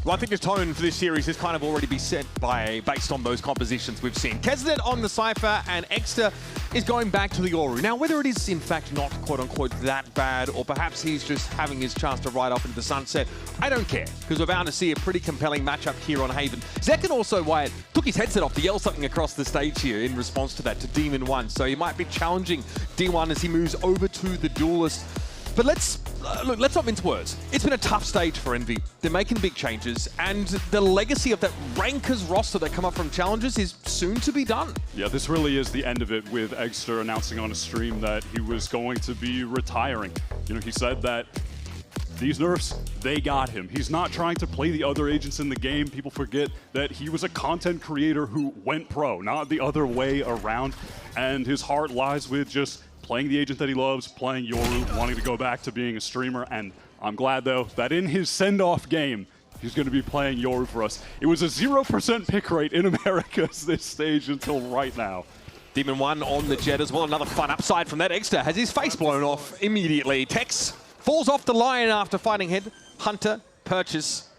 Well, I think the tone for this series has kind of already been set based on those compositions we've seen. Kesnet on the Cypher, and Exter is going back to the Yoru. Now, whether it is in fact not quote-unquote that bad, or perhaps he's just having his chance to ride off into the sunset, I don't care, because we're bound to see a pretty compelling matchup here on Haven. Zekken also, Wyatt, took his headset off to yell something across the stage here in response to that, to Demon 1. So he might be challenging D1 as he moves over to the Duelist. But let's not mince words. It's been a tough stage for Envy. They're making big changes, and the legacy of that Rankers roster that come up from Challengers is soon to be done. Yeah, this really is the end of it, with Exter announcing on a stream that he was going to be retiring. You know, he said that these nerfs, they got him. He's not trying to play the other agents in the game. People forget that he was a content creator who went pro, not the other way around. And his heart lies with just playing the agent that he loves, playing Yoru, wanting to go back to being a streamer. And I'm glad, though, that in his send-off game, he's going to be playing Yoru for us. It was a 0% pick rate in Americas this stage until right now. Demon 1 on the jet as well. Another fun upside from that. Exter has his face blown off immediately. Tex falls off the line after fighting Head Hunter Purchase.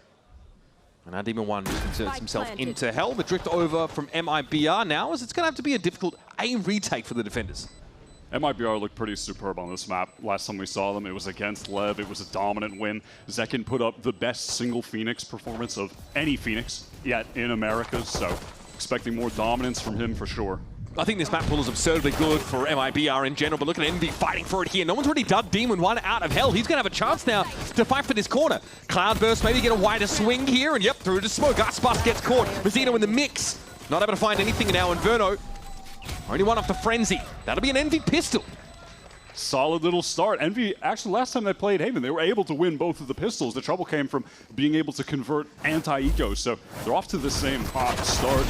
And now Demon 1 just inserts himself into hell. The drift over from MIBR now, as it's going to have to be a difficult retake for the defenders. MIBR looked pretty superb on this map. Last time we saw them, it was against Lev. It was a dominant win. Zekken put up the best single Phoenix performance of any Phoenix yet in Americas, so expecting more dominance from him for sure. I think this map pool is absurdly good for MIBR in general, but look at Envy fighting for it here. No one's really dug Demon 1 out of hell. He's going to have a chance now to fight for this corner. Cloudburst maybe get a wider swing here, and yep, through to smoke. Aspas gets caught. Mazzino in the mix. Not able to find anything now, and Verno only one off the Frenzy. That'll be an Envy pistol. Solid little start. Envy, actually, last time they played Haven, they were able to win both of the pistols. The trouble came from being able to convert anti-eco, so they're off to the same hot start.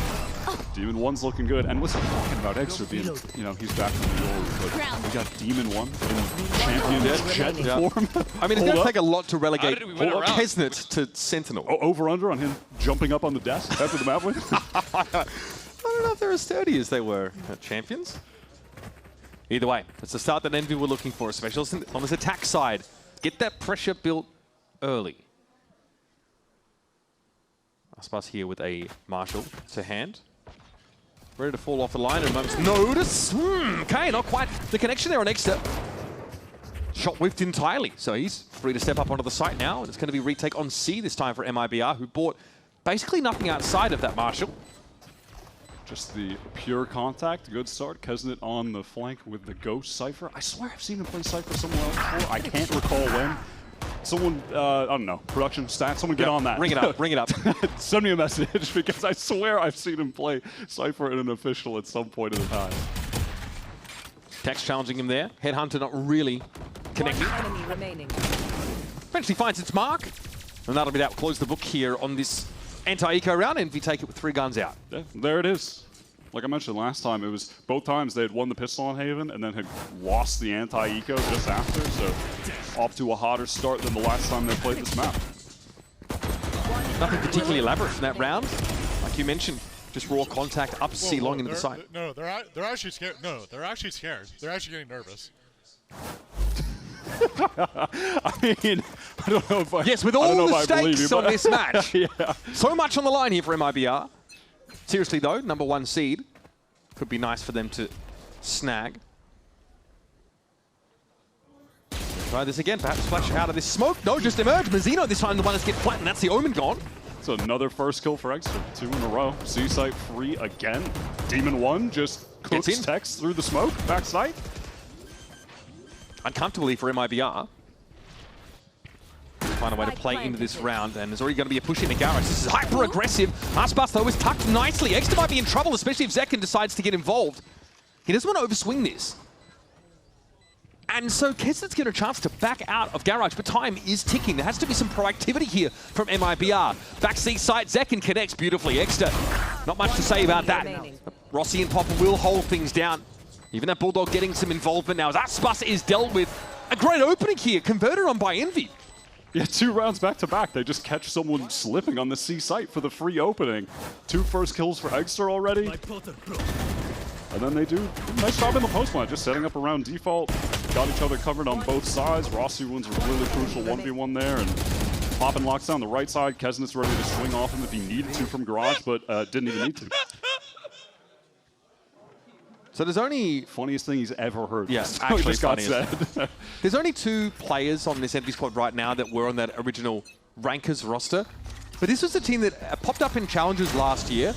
Demon 1's looking good, and listen, talking about Extra being, you know, he's back from the old, but we got Demon 1 in Champions Jet form. I mean, it's going to take a lot to relegate Kesnet to Sentinel. Oh, over-under on him jumping up on the desk after the map win? I don't know if they're as sturdy as they were at Champions. Either way, it's the start that Envy were looking for, especially on this attack side. Get that pressure built early. Aspas here with a Marshall to hand. Ready to fall off the line in a moment's notice. Okay, not quite the connection there on Exter. Shot whiffed entirely, so he's free to step up onto the site now, and it's going to be retake on C this time for MIBR, who bought basically nothing outside of that Marshall. Just the pure contact, good start. Kesnet on the flank with the Ghost Cypher. I swear I've seen him play Cypher somewhere else before. I can't recall when. Someone, I don't know, production, stats, someone get on that. Ring it up, ring it up. Send me a message, because I swear I've seen him play Cypher in an official at some point in the time. Tex challenging him there. Headhunter not really connecting. Enemy remaining. Eventually finds its mark. And that'll be that. Close the book here on this anti-eco round. Envy take it with 3 guns out. Yeah, there it is. Like I mentioned last time, it was both times they had won the pistol on Haven and then had lost the anti-eco just after, so off to a hotter start than the last time they played this map. Nothing particularly elaborate from that round. Like you mentioned, just raw contact up C long into the site. No, they're actually scared. No, they're actually scared. They're actually getting nervous. I mean, I don't know if I Yes, with all the stakes on this match. Yeah. So much on the line here for MIBR. Seriously though, #1 seed. Could be nice for them to snag. Try this again, perhaps flash out of this smoke. No, just emerge. Mazzino this time the one that's get flattened. That's the Omen gone. So another first kill for Extra. 2 in a row. C-site free again. Demon 1 just cooks Tex through the smoke. Backside. Uncomfortably for MIBR. Find a way to play into this round, and there's already going to be a push into Garage. This is hyper aggressive. Aspas though is tucked nicely. Extra might be in trouble, especially if Zekken decides to get involved. He doesn't want to overswing this. And so Kesnet's getting a chance to back out of Garage, but time is ticking. There has to be some proactivity here from MIBR. Back C site, Zekken connects beautifully. Extra, not much to say about that. Rossi and Popper will hold things down. Even that Bulldog getting some involvement now as Aspas is dealt with. A great opening here, converted on by Envy. Yeah, 2 rounds back to back. They just catch someone slipping on the C site for the free opening. 2 first kills for Exter already. And then they do a nice job in the post line, just setting up around default. Got each other covered on both sides. Rossi wins a really crucial 1v1 there, and Popping locks down the right side. Kesnet's ready to swing off him if he needed to from Garage, but didn't even need to. So there's only... Funniest thing he's ever heard. Yeah, Just actually got funny. said. There's only 2 players on this Envy squad right now that were on that original Rankers roster. But this was a team that popped up in Challengers last year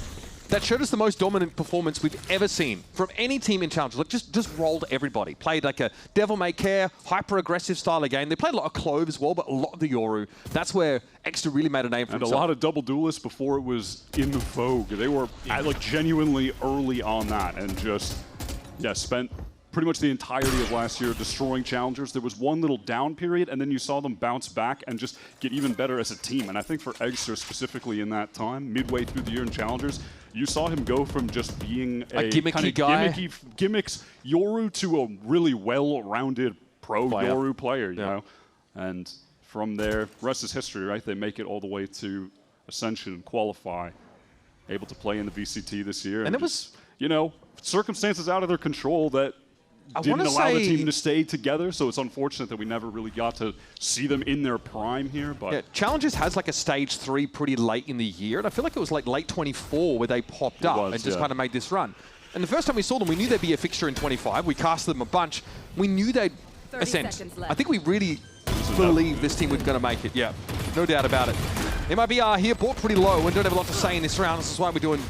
that showed us the most dominant performance we've ever seen from any team in Challengers. Like just rolled everybody. Played like a Devil May Care, hyper-aggressive style of game. They played a lot of Clove as well, but a lot of the Yoru. That's where Extra really made a name for And himself. a lot of double duelists before it was in the Vogue. They were like genuinely early on that and just, yeah, spent pretty much the entirety of last year destroying Challengers. There was one little down period, and then you saw them bounce back and just get even better as a team. And I think for Eggster specifically in that time, midway through the year in Challengers, you saw him go from just being a gimmicky kind of guy, gimmicks Yoru to a really well-rounded pro Yoru player, you know? And from there, rest is history, right? They make it all the way to Ascension, qualify, able to play in the VCT this year. And it just, you know, circumstances out of their control that didn't allow the team to stay together, so it's unfortunate that we never really got to see them in their prime here. But yeah, Challengers has like a stage 3 pretty late in the year, and I feel like it was like late 24 where they popped up and just kind of made this run. And the first time we saw them, we knew they'd be a fixture in 25. We casted them a bunch. We knew they'd ascend. I think we really believe this team was going to make it. Yeah, no doubt about it. MIBR here, bought pretty low and don't have a lot to say in this round. This is why we're doing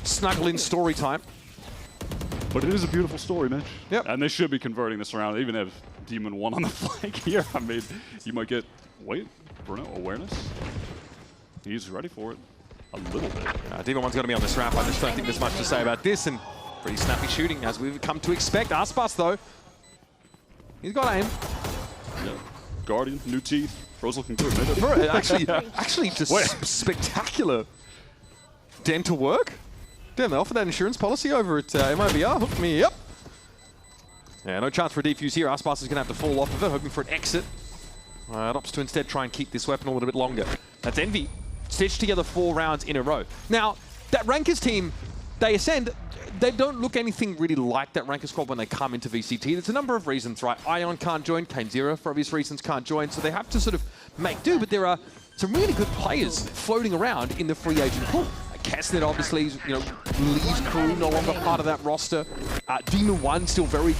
snuggle-in story time. But it is a beautiful story, Mitch. Yep. And they should be converting this around. They even have Demon 1 on the flank here. I mean, you might get, wait, Bruno, awareness. He's ready for it. A little bit. Demon 1's going to be on this ramp. I just don't think there's much to say about this. And pretty snappy shooting, as we've come to expect. Aspas, though, he's got aim. Yeah. Guardian, new teeth. Bro's looking good. Actually, just spectacular dental work. Damn, they offer that insurance policy over at MIBR. Hook me up. Yeah, no chance for a defuse here. Aspas is going to have to fall off of it, hoping for an exit. It opts to instead try and keep this weapon a little bit longer. That's Envy. Stitched together 4 rounds in a row. Now, that Rankers team, they ascend. They don't look anything really like that Rankers squad when they come into VCT. There's a number of reasons, right? Ion can't join, Kane Zero, for obvious reasons, can't join. So they have to sort of make do, but there are some really good players floating around in the free agent pool. Kesnet obviously, you know, leaves crew, no longer part of that roster. Demon 1 still very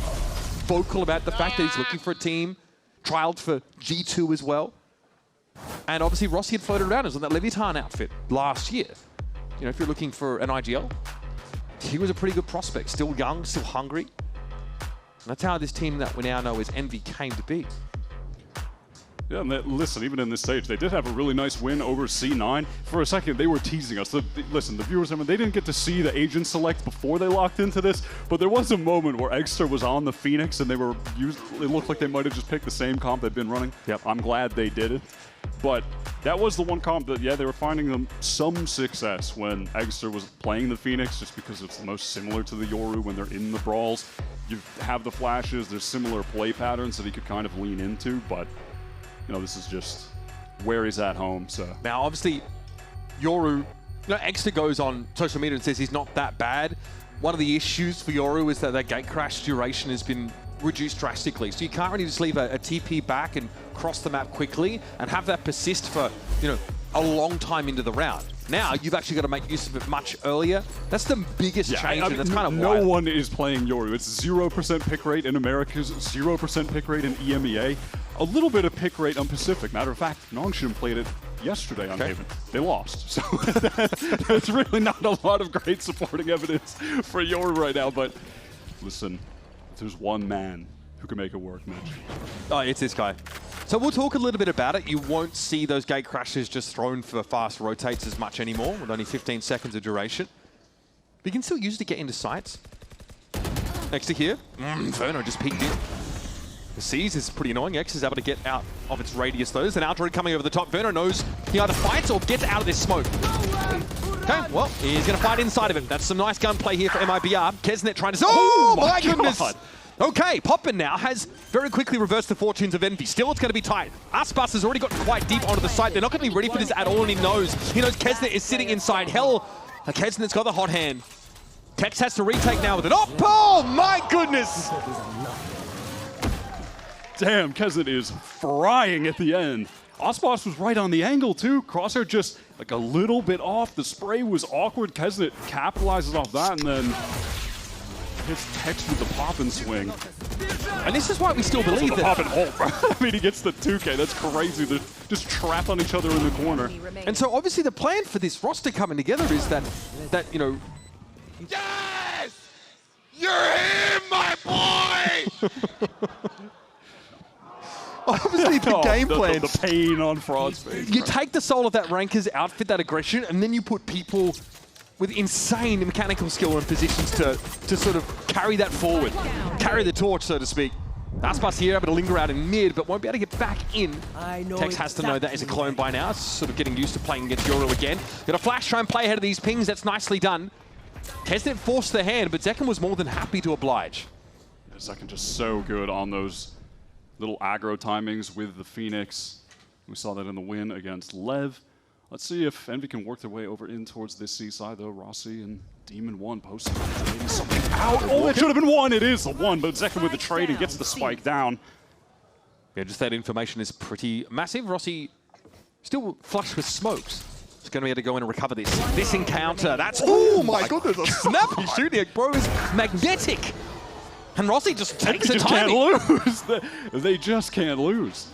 vocal about the fact that he's looking for a team. Trialed for G2 as well. And obviously Rossi had floated around as on that Leviatán outfit last year. You know, if you're looking for an IGL, he was a pretty good prospect. Still young, still hungry. And that's how this team that we now know as Envy came to be. Yeah, and listen, even in this stage, they did have a really nice win over C9. For a second, they were teasing us. Listen, the viewers, I mean, they didn't get to see the agent select before they locked into this, but there was a moment where Eggster was on the Phoenix, and it looked like they might have just picked the same comp they've been running. Yep. I'm glad they did it. But that was the one comp that, yeah, they were finding them some success when Eggster was playing the Phoenix, just because it's the most similar to the Yoru when they're in the brawls. You have the flashes, there's similar play patterns that he could kind of lean into, but you know, this is just where he's at home, so. Now, obviously, Yoru, you know, Eggster goes on social media and says he's not that bad. One of the issues for Yoru is that that gate crash duration has been reduced drastically. So you can't really just leave a TP back and cross the map quickly and have that persist for, you know, a long time into the round. Now, you've actually got to make use of it much earlier. That's the biggest change, and that's kind of no one is playing Yoru. It's 0% pick rate in Americas, 0% pick rate in EMEA, a little bit of pick rate on Pacific. Matter of fact, Nongshim played it yesterday on Haven. They lost. So there's really not a lot of great supporting evidence for Yoru right now, but listen, if there's one man who can make it work, Mitch. Oh, it's this guy. So we'll talk a little bit about it. You won't see those gate crashes just thrown for fast rotates as much anymore, with only 15 seconds of duration. But you can still use it to get into sights. Next to here, Verno just peeked in. The Seize is pretty annoying. X is able to get out of its radius though. There's an outroad coming over the top. Verno knows he either fights or gets out of this smoke. Okay, well, he's going to fight inside of it. That's some nice gunplay here for MIBR. Kesnet trying to... Oh my goodness! Okay, Poppin now has very quickly reversed the fortunes of Envy. Still, it's going to be tight. Aspas has already got quite deep onto the site. They're not going to be ready for this at all, and he knows. He knows Kesnet is sitting inside. Hell, Kesnet's got the hot hand. Tex has to retake now with it. Oh my goodness! Damn, Kesnet is frying at the end. Aspas was right on the angle too. Crosshair just like a little bit off. The spray was awkward. Kesnet capitalizes off that and then hits Tex with the pop and swing. And this is why we still believe that. Pop and hold, bro. I mean, he gets the 2K. That's crazy. They're just trapped on each other in the corner. And so obviously the plan for this roster coming together is that you know. Yes! You're him, my boy! Obviously the game plan. The pain on Fraud's face. You take the soul of that Ranker's outfit, that aggression, and then you put people with insane mechanical skill and positions to sort of carry that forward, carry the torch, so to speak. Aspas here able to linger out in mid, but won't be able to get back in. Tex has to know that is a clone by now. It's sort of getting used to playing against Yoru again. Got a flash, try and play ahead of these pings. That's nicely done. Kesnet forced the hand, but Zekken was more than happy to oblige. Zekken just so good on those little aggro timings with the Phoenix. We saw that in the win against Lev. Let's see if Envy can work their way over in towards this C side, though. Rossi and Demon 1 posting something out. Oh, it should have been 1. It is the 1, but Zekken with the trade and gets the spike down. Yeah, just that information is pretty massive. Rossi still flush with smokes. He's going to be able to go in and recover this. This encounter, that's... Oh my goodness, a snappy shooting. Bro is magnetic. And Rossi just takes the timing. Can't lose. They just can't lose.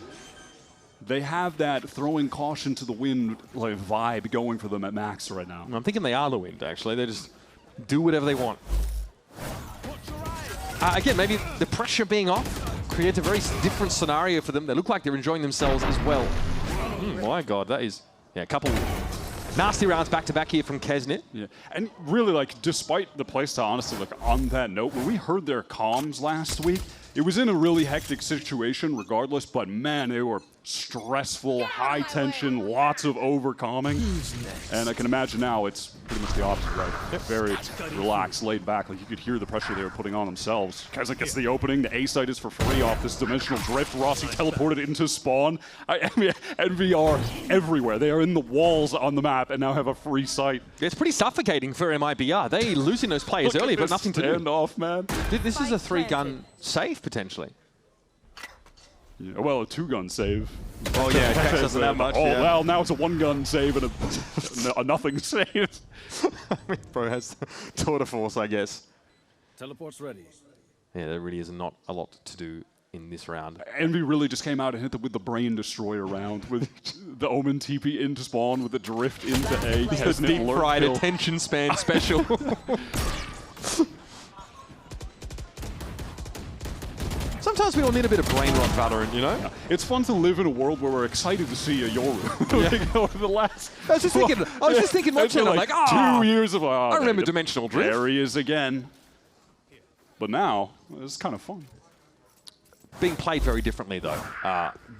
They have that throwing caution to the wind like vibe going for them at max right now. I'm thinking they are the wind, actually. They just do whatever they want. Again, maybe the pressure being off creates a very different scenario for them. They look like they're enjoying themselves as well. My God, that is... Yeah, a couple nasty rounds back-to-back here from Kesnet. Yeah, and really, like, despite the playstyle, honestly, like, on that note, when we heard their comms last week, it was in a really hectic situation regardless, but man, they were stressful, high tension, lots of overcoming. And I can imagine now it's pretty much the opposite, right? Very relaxed, laid back. Like you could hear the pressure they were putting on themselves. Kesnet gets the opening. The A site is for free off this dimensional drift. Rossi teleported into spawn. I mean, Envy are everywhere. They are in the walls on the map and now have a free site. It's pretty suffocating for MIBR. They losing those players early, but nothing to do. Standoff, man. This is a 3-gun save, potentially. Yeah, well, a 2-gun save. Oh yeah, Kex doesn't have much. Oh yeah. well, now it's a 1-gun save and a nothing save. I mean, bro has tour de force, I guess. Teleport's ready. Yeah, there really is not a lot to do in this round. Envy really just came out and hit them with the Brain Destroyer round, with the Omen TP into spawn, with the drift into A. It's the deep fried attention span special. Sometimes we all need a bit of brain rot, Valorant, you know? Yeah. It's fun to live in a world where we're excited to see a Yoru. Over the last... I was just thinking watching it, I'm like, 2 years of... I remember Dimensional Drift. There he is again. But now, it's kind of fun. Being played very differently, though,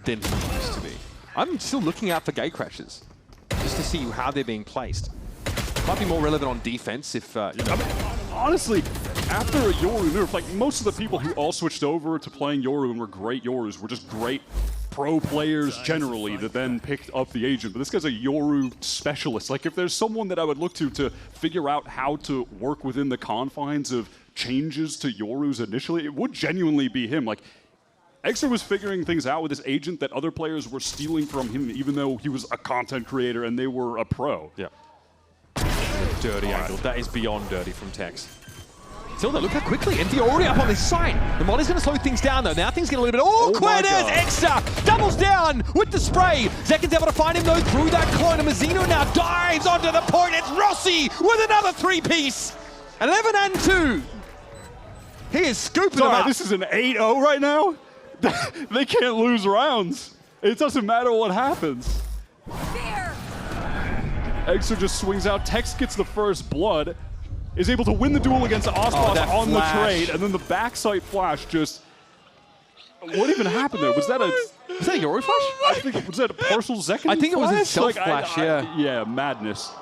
than it used to be. I'm still looking out for gate crashes, just to see how they're being placed. Might be more relevant on defense if, you know... I mean, honestly, after a Yoru nerf, like most of the people who all switched over to playing Yoru and were great Yorus were just great pro players generally that then picked up the agent. But this guy's a Yoru specialist. Like if there's someone that I would look to figure out how to work within the confines of changes to Yorus initially, it would genuinely be him. Like Extra was figuring things out with his agent that other players were stealing from him even though he was a content creator and they were a pro. Yeah. Dirty angle. That is beyond dirty from Tex. Tilda, look how quickly Envy already up on this side. The Molly's going to slow things down though. Now things get a little bit awkward as Extra doubles down with the spray. Zekken's able to find him though through that clone. And Mazzino now dives onto the point. It's Rossi with another 3-piece. 11 and 2. He is scooping them up. This is an 8-0 right now. They can't lose rounds. It doesn't matter what happens. Extra just swings out. Tex gets the first blood. Is able to win the duel against Aspas on the trade, and then the backside flash just... What even happened there? Was that a Yoru flash? I think, was that a partial Zekken I think it was a flash? self-flash, yeah. Yeah, madness.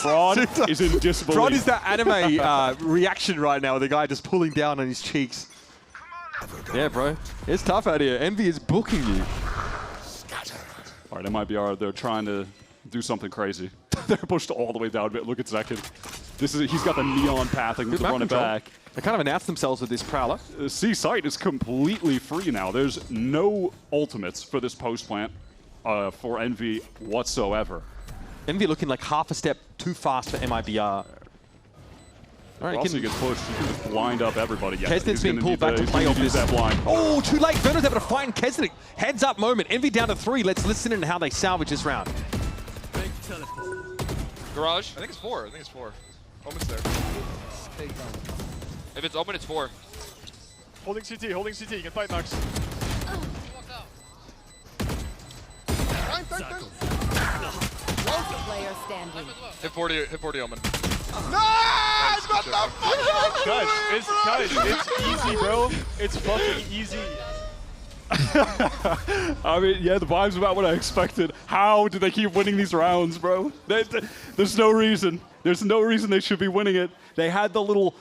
Fraud is in disbelief. Fraud is that anime reaction right now, with the guy just pulling down on his cheeks. Yeah, bro. It's tough out here. Envy is booking you. All right, MIBR, they're trying to do something crazy. They're pushed all the way down a bit. Look at Zekken. He's got the neon pathing to run it back. They kind of announced themselves with this Prowler. C site is completely free now. There's no ultimates for this post plant. for Envy whatsoever. Envy looking like half a step too fast for MIBR. All right, Also, he gets pushed. He can just blind up everybody. Yeah, Kesnet's being pulled back to play off this. That blind. Oh, too late. Verno's able to find Kesnet. Heads up moment. Envy down to 3. Let's listen in how they salvage this round. Garage? I think it's 4. I think it's 4. Omen's there. If it's open, it's 4. Holding CT, holding CT. You can fight Max. Player standing. Hit 40 Omen. Guys, it's easy, bro. It's fucking easy. I mean, yeah, the vibe's about what I expected. How do they keep winning these rounds, bro? There's no reason. There's no reason they should be winning it. They had the little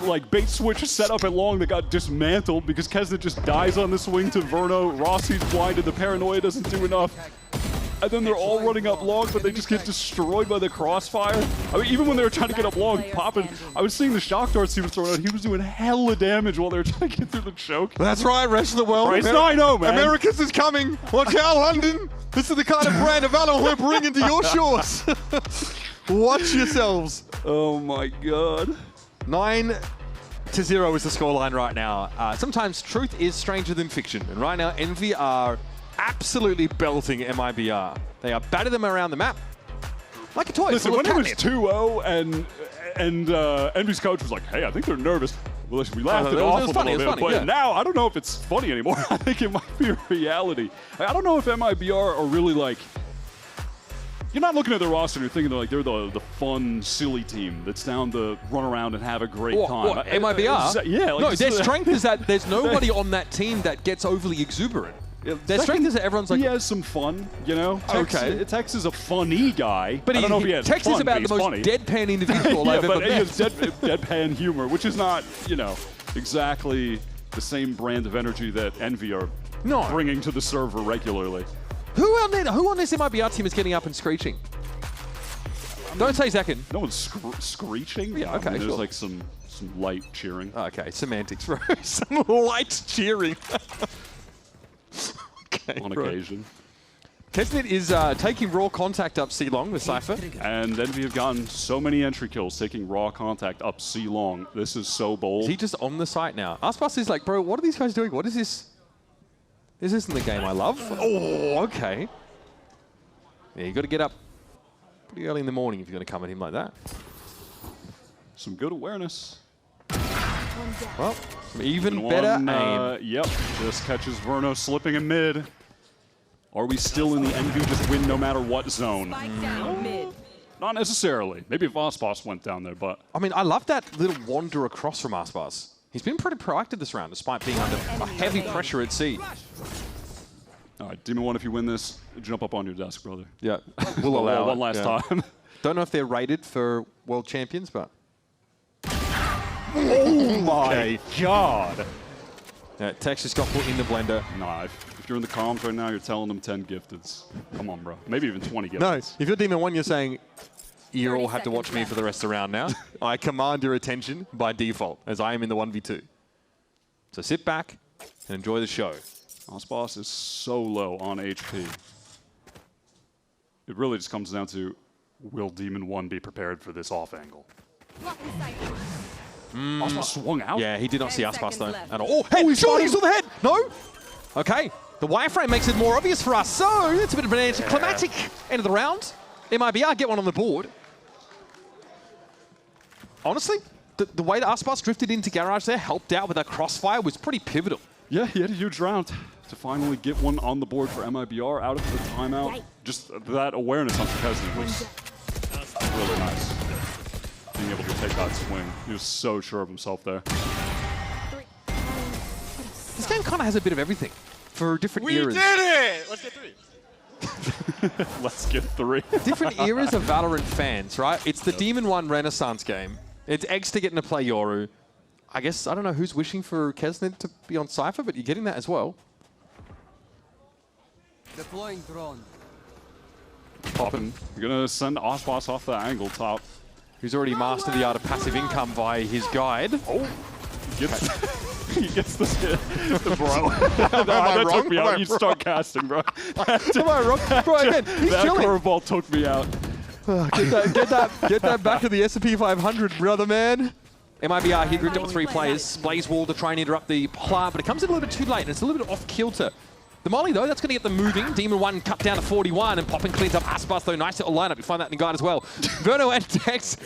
like bait switch set up at long that got dismantled because Kesnet just dies on the swing to Verno. Rossi's blinded. The paranoia doesn't do enough. And then they're all running up long, but they just get destroyed by the crossfire. I mean, even when they were trying to get up long, popping, I was seeing the shock darts he was throwing out. He was doing hella damage while they were trying to get through the choke. That's right, rest of the world. Right, I know, man. Americas is coming. Watch out, London. This is the kind of brand of valor we're bringing to your shores. Watch yourselves. Oh my God. 9-0 is the scoreline right now. Sometimes truth is stranger than fiction. And right now, Envy are absolutely belting MIBR. They are batting them around the map like a toy. Listen, when it was 2-0 and Envy's coach was like, hey, I think they're nervous. Well, listen, we laughed it off a little bit, but now I don't know if it's funny anymore. I think it might be a reality. I don't know if MIBR are really like, you're not looking at their roster and you're thinking they're the fun, silly team that's down to run around and have a great time. What, MIBR? Yeah. Like no, their strength is that there's nobody on that team that gets overly exuberant. Their strength is that everyone's like... He has some fun, you know? Okay. Tex is a funny guy. But I don't know if he has Tex fun, is about but the most funny. deadpan individual yeah, I've ever but met. he has deadpan humor, which is not, you know, exactly the same brand of energy that Envy are bringing to the server regularly. Who on this MIBR team is getting up and screeching? Don't say second. No one's screeching? Yeah, okay, I mean, sure. There's like some light cheering. Okay, semantics, bro. Some light cheering. Okay, on occasion. Kesnet is taking raw contact up C-Long with Cypher. And Envy have gotten so many entry kills taking raw contact up C-Long. This is so bold. Is he just on the site now? Aspas is like, bro, what are these guys doing? What is this? This isn't the game I love. Oh, okay. Yeah, you got to get up pretty early in the morning if you're going to come at him like that. Some good awareness. Well, some even better aim. Yep, just catches Verno slipping in mid. Are we still in the Envy just win no matter what zone? Not necessarily. Maybe if Aspas went down there, but... I mean, I love that little wander across from Aspas. He's been pretty proactive this round, despite being under a heavy pressure at C. All right, Demon 1, if you win this, jump up on your desk, brother. Yeah, we'll allow one last time. Don't know if they're rated for world champions, but... Oh my God! Yeah, Tex just got put in the blender. Nah, if you're in the comms right now, you're telling them 10 gifteds. Come on, bro. Maybe even 20 gifteds. No, if you're Demon 1, you're saying, you all have to watch me for the rest of the round now. I command your attention by default, as I am in the 1v2. So sit back and enjoy the show. Aspas is so low on HP. It really just comes down to, will Demon 1 be prepared for this off angle? Aspas swung out. Yeah, he did not see Aspas though at all. Oh, hey, he saw the head! No? Okay, the wireframe makes it more obvious for us. So, it's a bit of an anticlimactic end of the round. MIBR get one on the board. Honestly, the way that Aspas drifted into Garage there, helped out with that crossfire, was pretty pivotal. Yeah, he had a huge round to finally get one on the board for MIBR out of the timeout. Just that awareness on Kesnet was really nice. Being able to take that swing. He was so sure of himself there. This game kind of has a bit of everything for different eras. We did it! Let's get 3. Let's get 3. Different eras of Valorant fans, right? It's the Demon 1 Renaissance game. It's Exter getting to play Yoru. I guess, I don't know who's wishing for Kesnet to be on Cypher, but you're getting that as well. Deploying drone. Poppin'. You're going to send Aspas off the angle top. Who's already mastered the art of passive income by his guide. Oh, gets he gets this hit. Bro. Am I wrong? Took me out. You start casting, bro. Am I wrong? Bro, again, he's that chilling. curveball took me out. Get that back to the S&P 500, brother, man. MIBR here grouped up with 3 players. Blaze Wall to try and interrupt the plant, but it comes in a little bit too late, and it's a little bit off kilter. The molly, though, that's going to get them moving. Demon 1 cut down to 41, and Poppin cleans up Aspas, though. Nice little lineup. You find that in the guide as well. Verno and Tex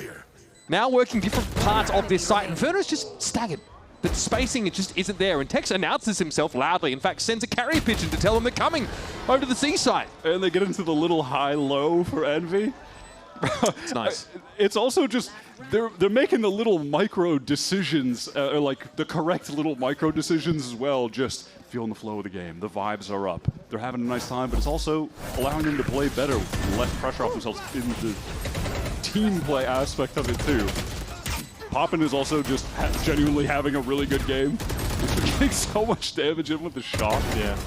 now working different parts of this site, and Verno's just staggered. The spacing, it just isn't there, and Tex announces himself loudly. In fact, sends a carrier pigeon to tell them they're coming over to the seaside. And they get into the little high-low for Envy. It's nice. It's also just, they're making the little micro decisions, or like the correct little micro decisions as well, just feeling the flow of the game. The vibes are up. They're having a nice time, but it's also allowing them to play better with less pressure off themselves in the team play aspect of it too. Poppin is also just genuinely having a really good game. He's been getting so much damage in with the shock. Yeah.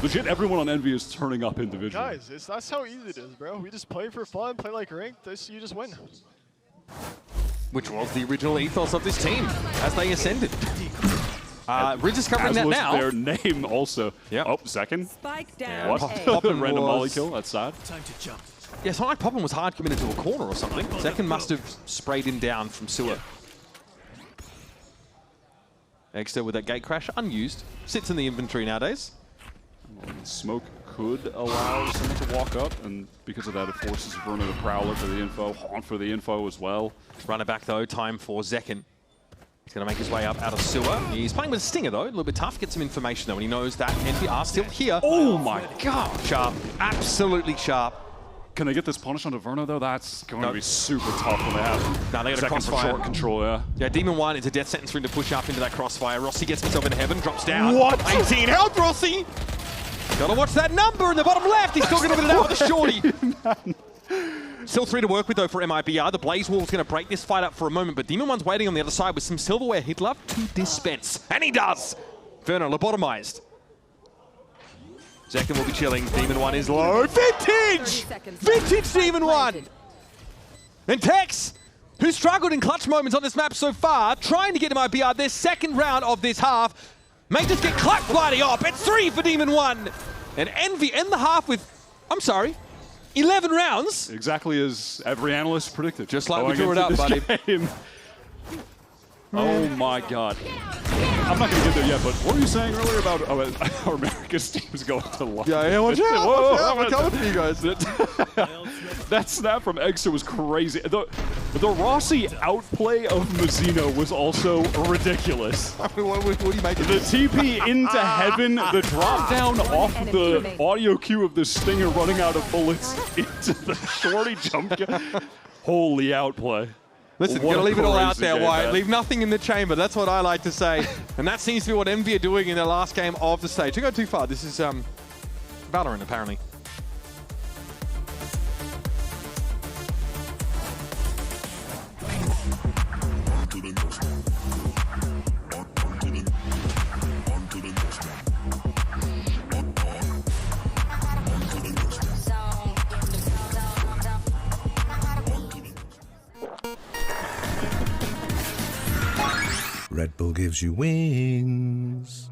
Legit, everyone on Envy is turning up individually. Guys, that's how easy it is, bro. We just play for fun, play like ranked, you just win. Which was the original ethos of this team as they ascended. We're just covering that now. Their name also. Yep. Oh, second. Spike down. What? Poppin Random was- molly kill. That's sad. Yeah, so like Poppin was hard committed to a corner or something. Second must have sprayed him down from sewer. Exter with that gate crash, unused. Sits in the inventory nowadays. Smoke could allow someone to walk up, and because of that, it forces Verno to Prowler for the info, Haunt for the info as well. Runner back though, time for Zekken. He's going to make his way up out of sewer. He's playing with a stinger though, a little bit tough. Get some information though, and he knows that NV are still here. Oh my god! Sharp, absolutely sharp. Can they get this punish onto Verno though? That's going to Nope. be super tough when they have No, they got a second for crossfire. short control, yeah. Yeah, Demon 1 is a death sentence for him to push up into that crossfire. Rossi gets himself into heaven, drops down. What? 18 health, Rossi! Gotta watch that number in the bottom left. He's still gonna get it out with a shorty. Still 3 to work with though for MIBR. The Blaze Wall's gonna break this fight up for a moment, but Demon 1's waiting on the other side with some silverware he'd love to dispense. And he does! Verno lobotomized. Zekken will be chilling. Demon 1 is low. Vintage! Vintage Demon 1! And Tex, who struggled in clutch moments on this map so far, trying to get MIBR their second round of this half, may just get clapped by the op. It's 3 for Demon 1. And Envy end the half with, 11 rounds. Exactly as every analyst predicted. Just like we going drew it into up, this buddy. game. Oh my god. I'm not going to get there yet, but what were you saying earlier about our America's teams going to live? Yeah, watch out, Whoa, watch out, we're coming for you guys. That snap from Exter was crazy. The Rossi outplay of Mazzino was also ridiculous. what do you make of The this? TP into heaven, the drop down off the audio cue of the Stinger running out of bullets into the shorty jump. Holy outplay. Listen, What gotta a leave it all out crazy there, game, Wyatt. man. Leave nothing in the chamber. That's what I like to say. And that seems to be what Envy are doing in their last game of the stage. Don't go too far. This is Valorant, apparently. Red Bull gives you wings.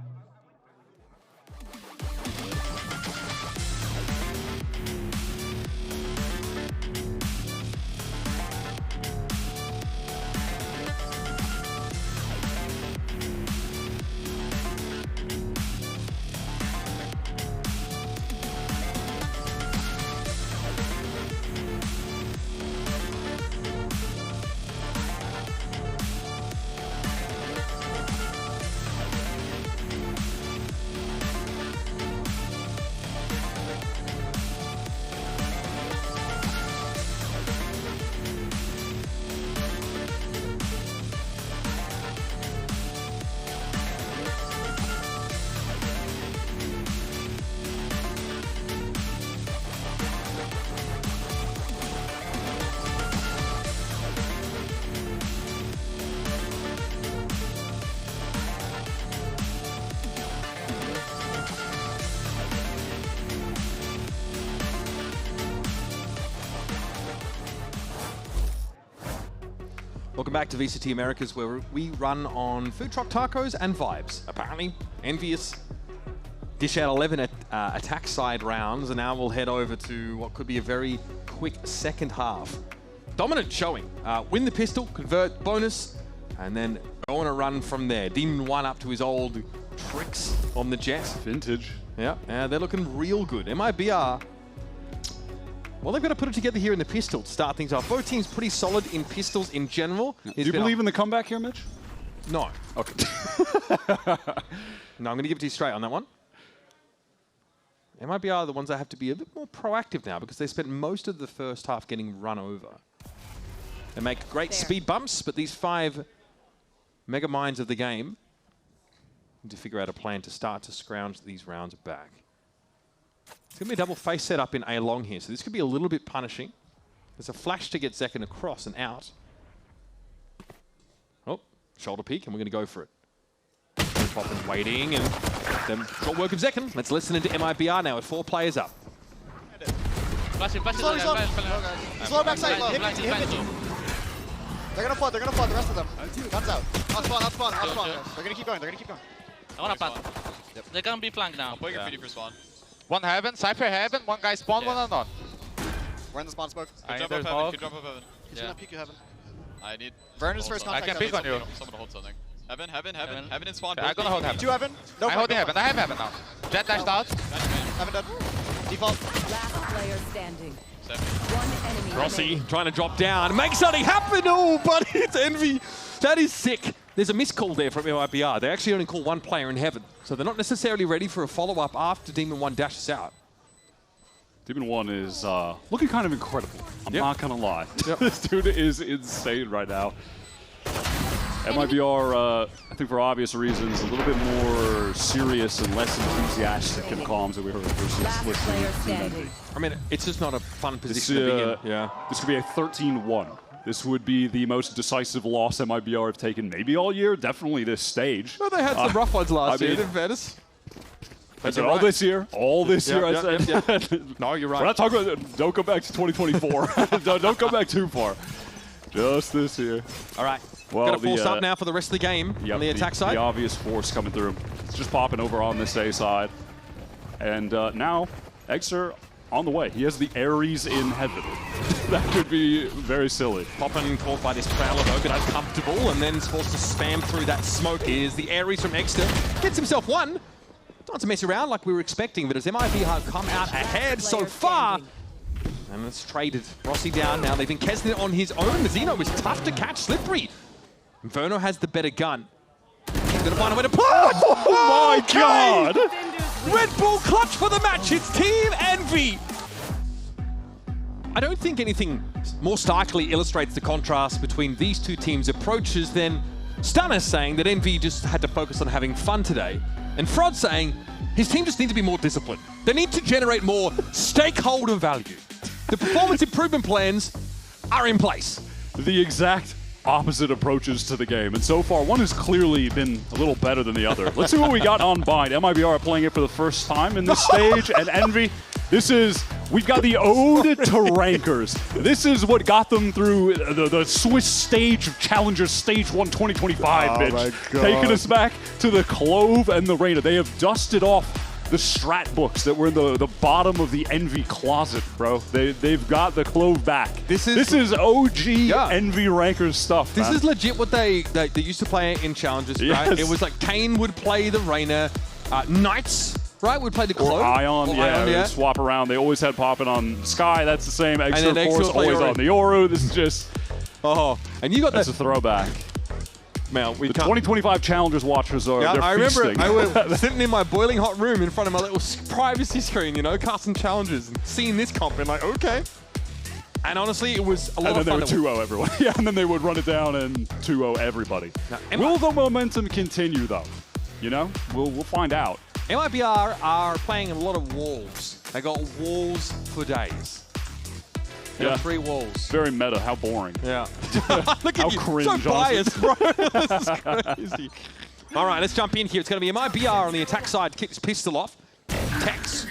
Welcome back to VCT Americas, where we run on food truck tacos and vibes. Apparently, Envious dish out 11 attack side rounds, and now we'll head over to what could be a very quick second half. Dominant showing. Win the pistol, convert bonus, and then go on a run from there. Demon 1 up to his old tricks on the jet. Vintage. Yeah, they're looking real good. MIBR, well, they've got to put it together here in the pistol to start things off. Both teams pretty solid in pistols in general. Do you believe in the comeback here, Mitch? No. Okay. No, I'm going to give it to you straight on that one. MIBR are the ones that have to be a bit more proactive now because they spent most of the first half getting run over. They make great speed bumps, but these 5 mega minds of the game need to figure out a plan to start to scrounge these rounds back. It's going to be a double face setup in A long here, so this could be a little bit punishing. There's a flash to get Zekken across and out. Oh, shoulder peek, and we're going to go for it. Poppin waiting, and then short work of Zekken. Let's listen into MIBR now with 4 players up. Flashing. He's low backside. Hit me. They're gonna flood, the rest of them. Guns out. Out spawn. They're gonna keep going. I wanna plant. Yep. They're gonna be flanked now. I'm putting a PD for spawn. One heaven, Cypher heaven, one guy spawn, one unknown. We're in the spawn smoke. Could jump there's up heaven, smoke. could jump up heaven. He's gonna peek you heaven. I need... Vernon's first I contact. can peek on you. Someone to hold something. Heaven in spawn. I'm gonna hold heaven. 2 heaven. No I'm holding heaven, I have heaven now. Jet dashed out. Heaven dead. Default. Last player standing. 7. One enemy Rossi remaining. trying to drop down, make something happen. Oh, buddy, it's Envy. That is sick. There's a miscall there from MIBR. They actually only call 1 player in heaven, so they're not necessarily ready for a follow-up after Demon 1 dashes out. Demon 1 is looking kind of incredible. I'm not gonna lie. Yep. This dude is insane right now. MIBR, I think for obvious reasons, a little bit more serious and less enthusiastic in comms that we heard versus Last listening player to standing. Envy. I mean, it's just not a fun This, position to be in. Yeah. this could be a 13-1. This would be the most decisive loss MIBR have taken maybe all year, definitely this stage. Well, they had some rough ones last year, mean- didn't Venice? I said all this year, I said. Yep. No, you're right. We're not talking about, don't go back to 2024. don't go back too far. Just this year. All right. Well, Got to force up now for the rest of the game on the attack side. The obvious force coming through. It's just popping over on this A side. And now, Exer on the way. He has the Ares in heaven. That could be very silly. Poppin caught by this Prowler though, but uncomfortable, and then is forced to spam through that smoke. Here's the Ares from Exter. Gets himself 1. Not to mess around like we were expecting, but as MIBR come out ahead so far, and it's traded. Rossi down now, leaving Kesnet on his own. Zeno was tough to catch, slippery. Verno has the better gun. He's gonna find a way to play. Oh my God! Red Bull clutch for the match. It's Team Envy. I don't think anything more starkly illustrates the contrast between these 2 teams' approaches than Stunner saying that Envy just had to focus on having fun today, and Frod saying his team just needs to be more disciplined. They need to generate more stakeholder value. The performance improvement plans are in place. The exact opposite approaches to the game, and so far one has clearly been a little better than the other. Let's see what we got on Bind. MIBR are playing it for the first time in this stage, and Envy, we've got the ode to rankers. This is what got them through the Swiss stage of Challengers Stage 1 2025, Mitch. my God. Taking us back to the Clove and the Reyna. They have dusted off the strat books that were in the bottom of the Envy closet, bro. They've got the Clove back. This is OG Envy rankers stuff. This man. is legit what they used to play in Challengers, right? Yes. It was like Kane would play the Reyna, Knights, right, would play the Clove. Or Ion, yeah. They'd swap around. They always had popping on Sky. That's the same. Extra then Extra Force would play always Yoru. on the Yoru. This is just, And you got that's a that. throwback. Man, we The can't. 2025 Challengers watchers are, they're I remember feasting. I was sitting in my boiling hot room in front of my little privacy screen, you know, casting challenges and seeing this comp and like, okay. And honestly, it was a lot And then of they fun. would 2-0 everyone. Yeah, and then they would run it down and 2-0 everybody. Now, Will the momentum continue, though? You know? We'll find out. MIBR are playing a lot of walls. They got walls for days. They got 3 walls. Very meta. How boring. Yeah. Look How at you. cringe, So biased, bro. This is honestly. crazy. All right, let's jump in here. It's going to be a MIBR on the attack side to kick this pistol off. Tex.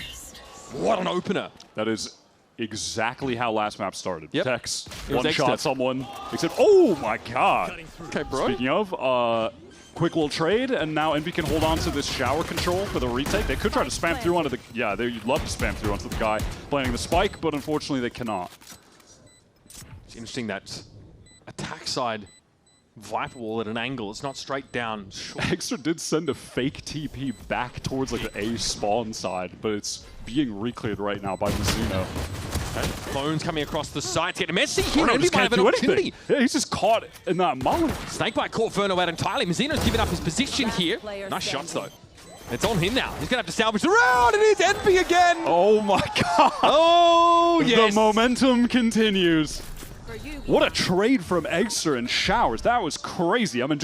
What an opener. That is exactly how last map started. Yep. Tex, It was one-shot Exter. someone, except, oh my god! Okay, bro. Speaking of, quick little trade, and now Envy can hold on to this shower control for the retake. They could try to spam through onto the, you'd love to spam through onto the guy planting the spike, but unfortunately they cannot. It's interesting that attack side Viper wall at an angle. It's not straight down. Extra did send a fake TP back towards like the A spawn side, but it's being re-cleared right now by Mizuno. Clones coming across the site to get Messi here. Bruno Envy just might can't have an do opportunity. anything. Yeah, he's just caught in that molly. Snakebite caught Verno out entirely. Mizuno's giving up his position here. Nice shots though. It's on him now. He's going to have to salvage the round. It is Envy again. Oh my god. Oh, yes. The momentum continues. What a trade from Eggster and Showers. That was crazy. I mean,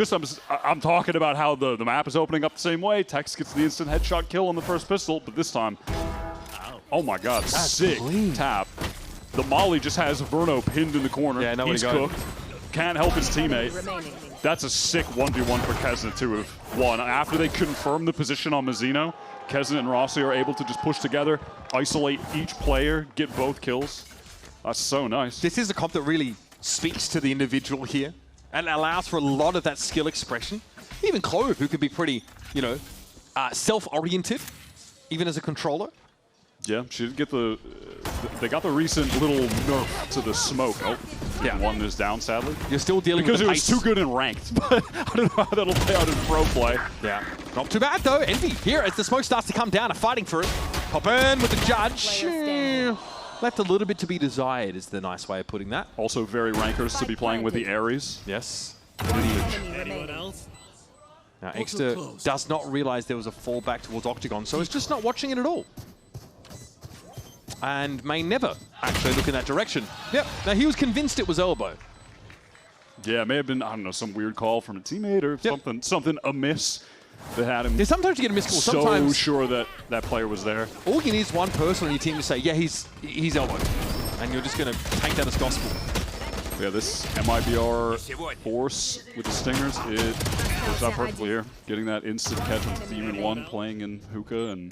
I'm talking about how the map is opening up the same way. Tex gets the instant headshot kill on the first pistol, but this time, oh my god, sick tap. The molly just has Verno pinned in the corner. Yeah, nobody He's cooked. Can't help his teammate. That's a sick 1v1 for Kesna to have won. After they confirm the position on Mizuno, Kesna and Rossi are able to just push together, isolate each player, get both kills. That's so nice. This is a comp that really speaks to the individual here and allows for a lot of that skill expression. Even Clove, who could be pretty, you know, self-oriented, even as a controller. Yeah, she did get they got the recent little nerf to the smoke. Oh, yeah. One is down, sadly. You're still dealing because with the it was too good in ranked, but I don't know how that'll play out in pro play. Yeah. Not too bad, though. Envy here as the smoke starts to come down are fighting for it. Pop in with the judge. Left a little bit to be desired is the nice way of putting that. Also very rankers to be playing with the Ares. Yes. Anyone else? Now, Exter does not realize there was a fallback towards Octagon, so he's just not watching it at all. And may never actually look in that direction. Yep. Now, he was convinced it was elbow. Yeah, it may have been, I don't know, some weird call from a teammate or something amiss that had him. Yeah, sometimes you get a missed call. So sometimes sure that that player was there. All you need is one person on your team to say, yeah, he's elbow. And you're just going to take that as gospel. Yeah, this MIBR force with the Stingers, it works out perfectly here. Getting that instant catch with Demon 1 playing in Hookah, and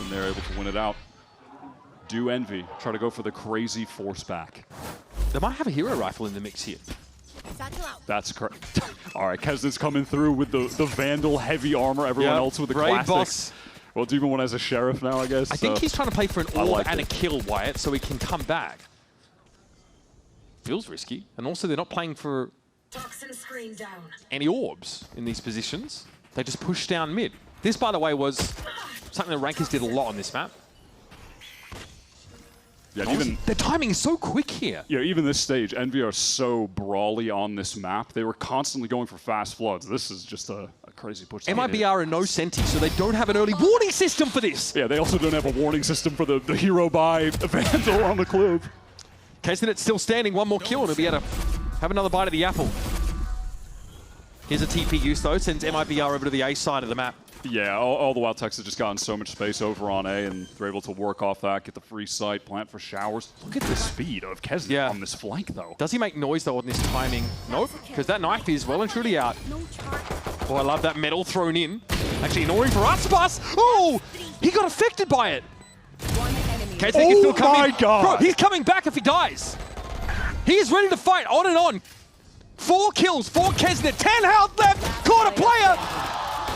they're able to win it out. Do Envy try to go for the crazy force back. They might have a hero rifle in the mix here. That's correct. All right, Kesna's coming through with the Vandal heavy armor. Everyone else with the classics. Boss. Well, Demon 1 has a sheriff now, I guess. I think he's trying to play for an orb and a kill, Wyatt, so he can come back. Feels risky. And also, they're not playing for any orbs in these positions. They just push down mid. This, by the way, was something that Rankers did a lot on this map. Yeah, even the timing is so quick here. Yeah, even this stage, Envy are so brawly on this map. They were constantly going for fast floods. This is just a crazy push. MIBR are no senti, so they don't have an early warning system for this. Yeah, they also don't have a warning system for the hero buy Vandal on the club. Kesnet's still standing, one more kill, and he'll be able to have another bite of the apple. Here's a TP use, though, sends MIBR over to the A side of the map. Yeah, all the while Tex have just gotten so much space over on A, and they're able to work off that, get the free sight, plant for showers. Look at the speed of Kesnet on this flank, though. Does he make noise, though, on this timing? Nope, because that knife is well and truly out. Oh, I love that metal thrown in. Actually, annoying for Aspas. Oh, he got affected by it. Kesnet can still come in. God. Bro, he's coming back if he dies. He is ready to fight on and on. 4 kills for Kesnet, 10 health left, caught a player.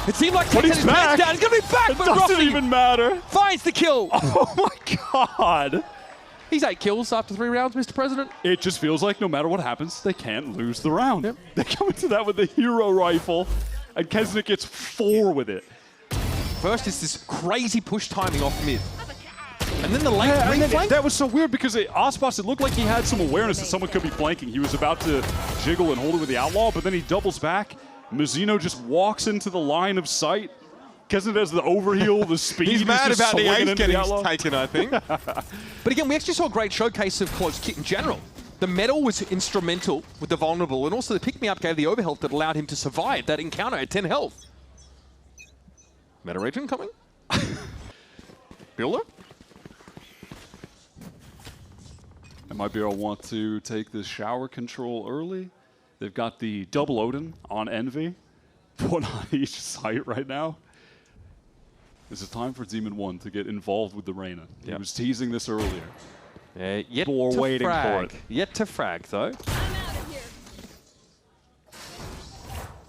It seemed like he's back. Down. He's going to be back, but doesn't Rossi even matter. Finds the kill. Oh my God. He's 8 kills after 3 rounds, Mr. President. It just feels like no matter what happens, they can't lose the round. Yep. They come into that with the hero rifle, and Kesnet gets 4 with it. First is this crazy push timing off mid. And then the late flank. That was so weird because Aspas, it looked like he had some awareness that someone could be flanking. He was about to jiggle and hold it with the outlaw, but then he doubles back. Mizuno just walks into the line of sight. Kesnet has the overheal, the speed. He's mad about the ace getting the taken, I think. But again, we actually saw a great showcase of close kit in general. The metal was instrumental with the vulnerable, and also the pick-me-up gave the overhealth that allowed him to survive that encounter at 10 health. Meta region coming? Builder? MIBR want to take this shower control early. They've got the double Odin on Envy. One on each site right now. Is it time for Demon 1 to get involved with the Reyna? He Yep. was teasing this earlier. Yet People were to waiting frag. for it. Yet to frag, though.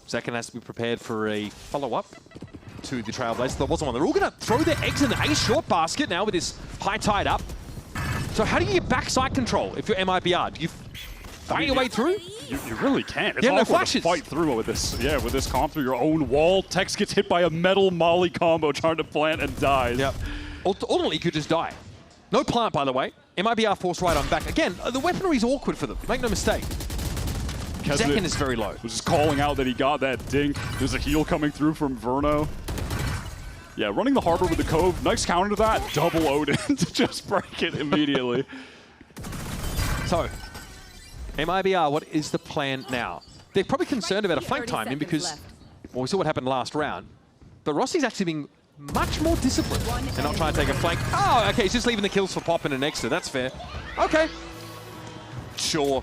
Second has to be prepared for a follow-up to the Trailblazers. There wasn't one. They're all going to throw their eggs in a short basket now with this high tide up. So how do you get backside control if you're MIBR? Do you fight your way through? You really can't. It's Yeah, no awkward flashes. to fight through with this. Yeah, with this comp through your own wall. Tex gets hit by a metal molly combo trying to plant and dies. Yep. Ultimately, you could just die. No plant, by the way. MIBR forced right on back. Again, the weaponry is awkward for them. Make no mistake. Zekin is very low. Was just calling out that he got that dink. There's a heal coming through from Verno. Yeah, running the Harbor with the Cove. Nice counter to that. Double Odin to just break it immediately. So, MIBR, what is the plan now? They're probably concerned about a flank timing because, well, we saw what happened last round. But Rossi's actually being much more disciplined and not trying to take a flank. Oh, okay, he's just leaving the kills for Pop and an extra. That's fair. Okay. Sure.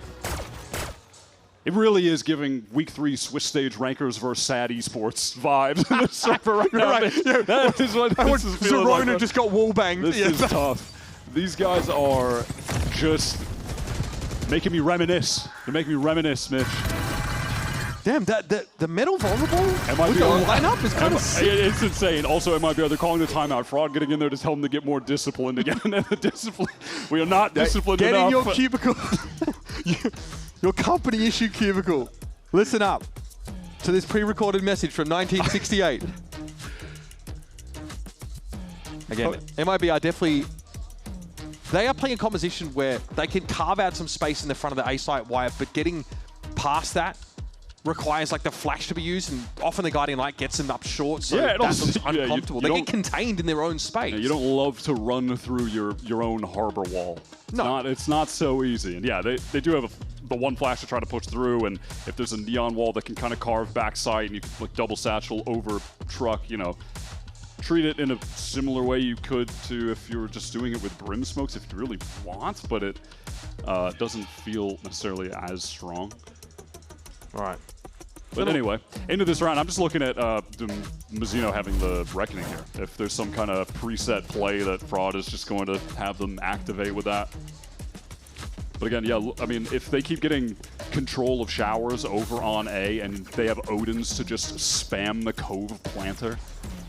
It really is giving Week 3 Swiss Stage Rankers versus Sad Esports vibes in the server right now. Right. Yeah, that is what this is feeling like. Zerona just got wall banged. This is tough. These guys are just making me reminisce. They're making me reminisce, Mitch. Damn, the metal vulnerable MIBR lineup is kind of sick. It's insane. Also, MIBR, they're calling the timeout. Fraud getting in there to tell them to get more disciplined again. We are not disciplined Get enough. in your cubicle. Your company issue cubicle. Listen up to this pre-recorded message from 1968. Again, MIBR definitely, they are playing a composition where they can carve out some space in the front of the A-site wire, but getting past that requires like the flash to be used, and often the Guardian Light gets them up short, so Yeah, it that's also- uncomfortable. you They don't- get contained in their own space. Yeah, you don't love to run through your own harbor wall. No. It's not so easy. And yeah, they do have the one flash to try to push through, and if there's a neon wall that can kind of carve backside and you can like double satchel over truck, you know, treat it in a similar way you could to if you were just doing it with brim smokes if you really want, but it doesn't feel necessarily as strong. All right. But anyway, into this round, I'm just looking at Mizuno having the Reckoning here. If there's some kind of preset play that Fraud is just going to have them activate with that. But again, yeah, I mean, if they keep getting control of showers over on A and they have Odins to just spam the Cove planter,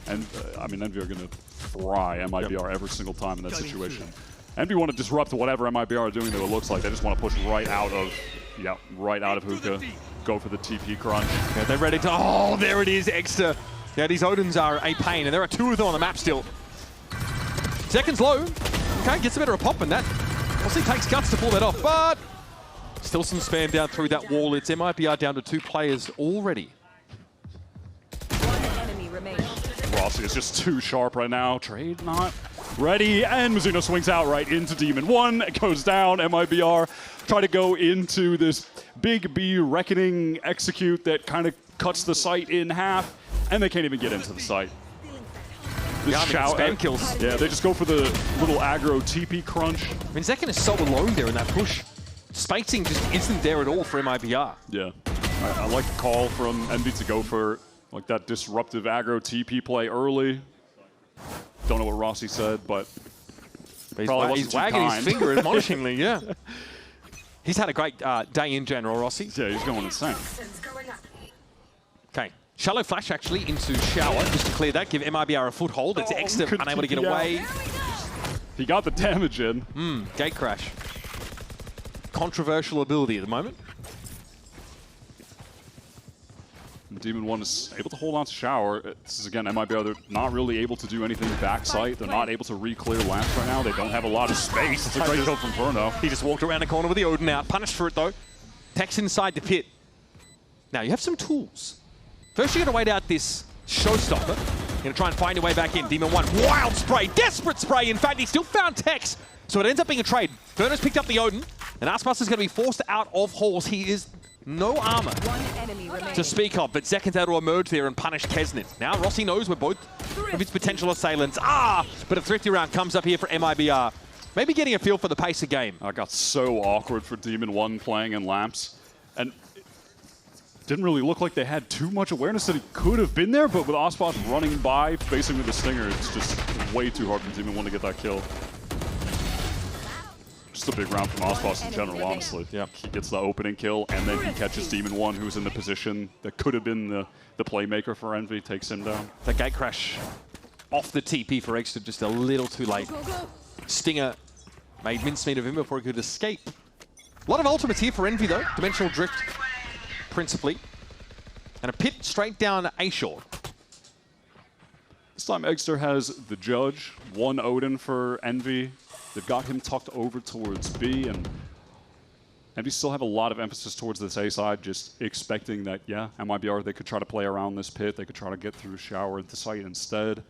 and I mean, Envy are going to fry MIBR every single time in that situation. Envy want to disrupt whatever MIBR are doing, though it looks like. They just want to push right out of hookah. Go for the TP crunch. Yeah, they're ready to. Oh, there it is, Extra. Yeah, these Odins are a pain, and there are two of them on the map still. Seconds low. Okay, gets a better pop than that. Obviously takes guts to pull that off, but still some spam down through that wall. It's MIBR down to 2 players already. One enemy remains. Rossi is just too sharp right now. Trade not ready, and Mizuno swings out right into Demon 1. It goes down. MIBR try to go into this big B Reckoning execute that kind of cuts the site in half, and they can't even get into the site. Yeah, I mean, spam kills. Yeah, they just go for the little aggro TP crunch. I mean, Zekin is so alone there in that push. Spacing just isn't there at all for MIBR. Yeah, I like the call from Envy to go for like that disruptive aggro TP play early. Don't know what Rossi said, but He's probably he's wasn't too wagging kind. his finger admonishingly, yeah. He's had a great day in general, Rossi. Yeah, he's going insane. Okay, shallow flash actually into shower, just to clear that, give MIBR a foothold. It's Extra good unable to get TP away. He got the damage in. Gate crash. Controversial ability at the moment. Demon 1 is able to hold on to shower. This is, again, MIBR, they're not really able to do anything backside. They're not able to re-clear lamps right now. They don't have a lot of space. It's a great kill from Verno. He just walked around the corner with the Odin out. Punished for it, though. Tex inside the pit. Now, you have some tools. First, you're going to wait out this showstopper. You're going to try and find your way back in. Demon 1, wild spray, desperate spray. In fact, he still found Tex. So it ends up being a trade. Verno's picked up the Odin, and Aspas is going to be forced out of halls. He is no armor One enemy remains. to speak of, but Zekin's able to emerge there and punish Kesnit. Now Rossi knows we're both of his potential assailants. But a thrifty round comes up here for MIBR. Maybe getting a feel for the pace of game. Got so awkward for Demon 1 playing in lamps. And didn't really look like they had too much awareness that he could have been there, but with Aspas running by, facing with the Stinger, it's just way too hard for Team 1 to get that kill. Just a big round from Aspas in general, honestly. Yeah. He gets the opening kill, and then he catches Demon 1, who's in the position that could have been the playmaker for Envy, takes him down. The gate crash off the TP for Extra, just a little too late. Stinger made mincemeat of him before he could escape. A lot of ultimates here for Envy, though. Dimensional Drift, principally. And a pit straight down A short. This time Exter has the Judge, one Odin for Envy. They've got him tucked over towards B, and Envy still have a lot of emphasis towards this A side, just expecting that, yeah, MIBR, they could try to play around this pit, they could try to get through Shower into site instead.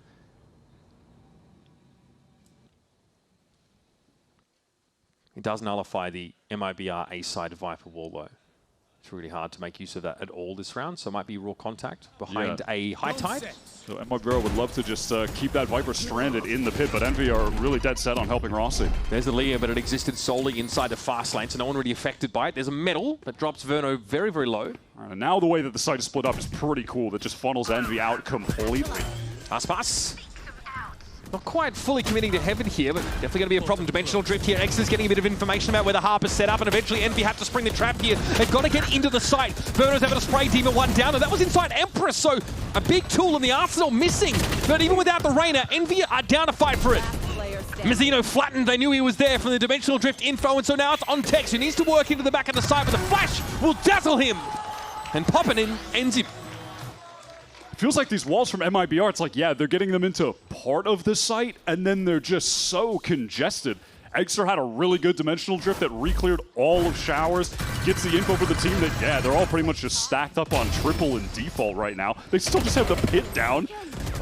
It does nullify the MIBR A side Viper wall, though. It's really hard to make use of that at all this round, so it might be raw contact behind a high tide. So MIBR would love to just keep that Viper stranded in the pit, but Envy are really dead set on helping Rossi. There's the Leah, but it existed solely inside the fast lane, so no one really affected by it. There's a medal that drops Verno very, very low. And now the way that the site is split up is pretty cool. That just funnels Envy out completely. Aspas. Not quite fully committing to heaven here, but definitely going to be a problem. Dimensional Drift here. Exter's getting a bit of information about where the harp is set up, and eventually Envy have to spring the trap here. They've got to get into the site. Verno's able to spray Demon 1 down, and that was inside Empress, so a big tool in the arsenal missing. But even without the Reyna, Envy are down to fight for it. Mazzino flattened. They knew he was there from the Dimensional Drift info, and so now it's on Tex, who needs to work into the back of the site, but the flash will dazzle him. And popping in ends him. Feels like these walls from MIBR, it's like, yeah, they're getting them into part of the site, and then they're just so congested. Exter had a really good Dimensional Drift that re-cleared all of Showers, gets the info for the team that, yeah, they're all pretty much just stacked up on triple and default right now. They still just have the pit down.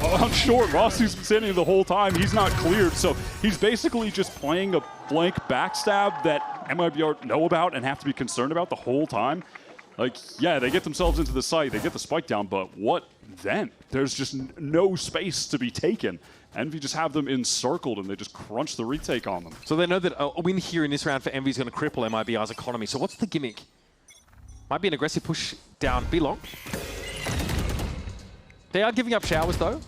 On short, Rossi's been standing the whole time. He's not cleared, so he's basically just playing a blank backstab that MIBR know about and have to be concerned about the whole time. Like, yeah, they get themselves into the site, they get the spike down, but what then? There's just no space to be taken. Envy just have them encircled, and they just crunch the retake on them. So they know that a win here in this round for Envy is going to cripple MIBR's economy. So what's the gimmick? Might be an aggressive push down B long. They are giving up Showers, though.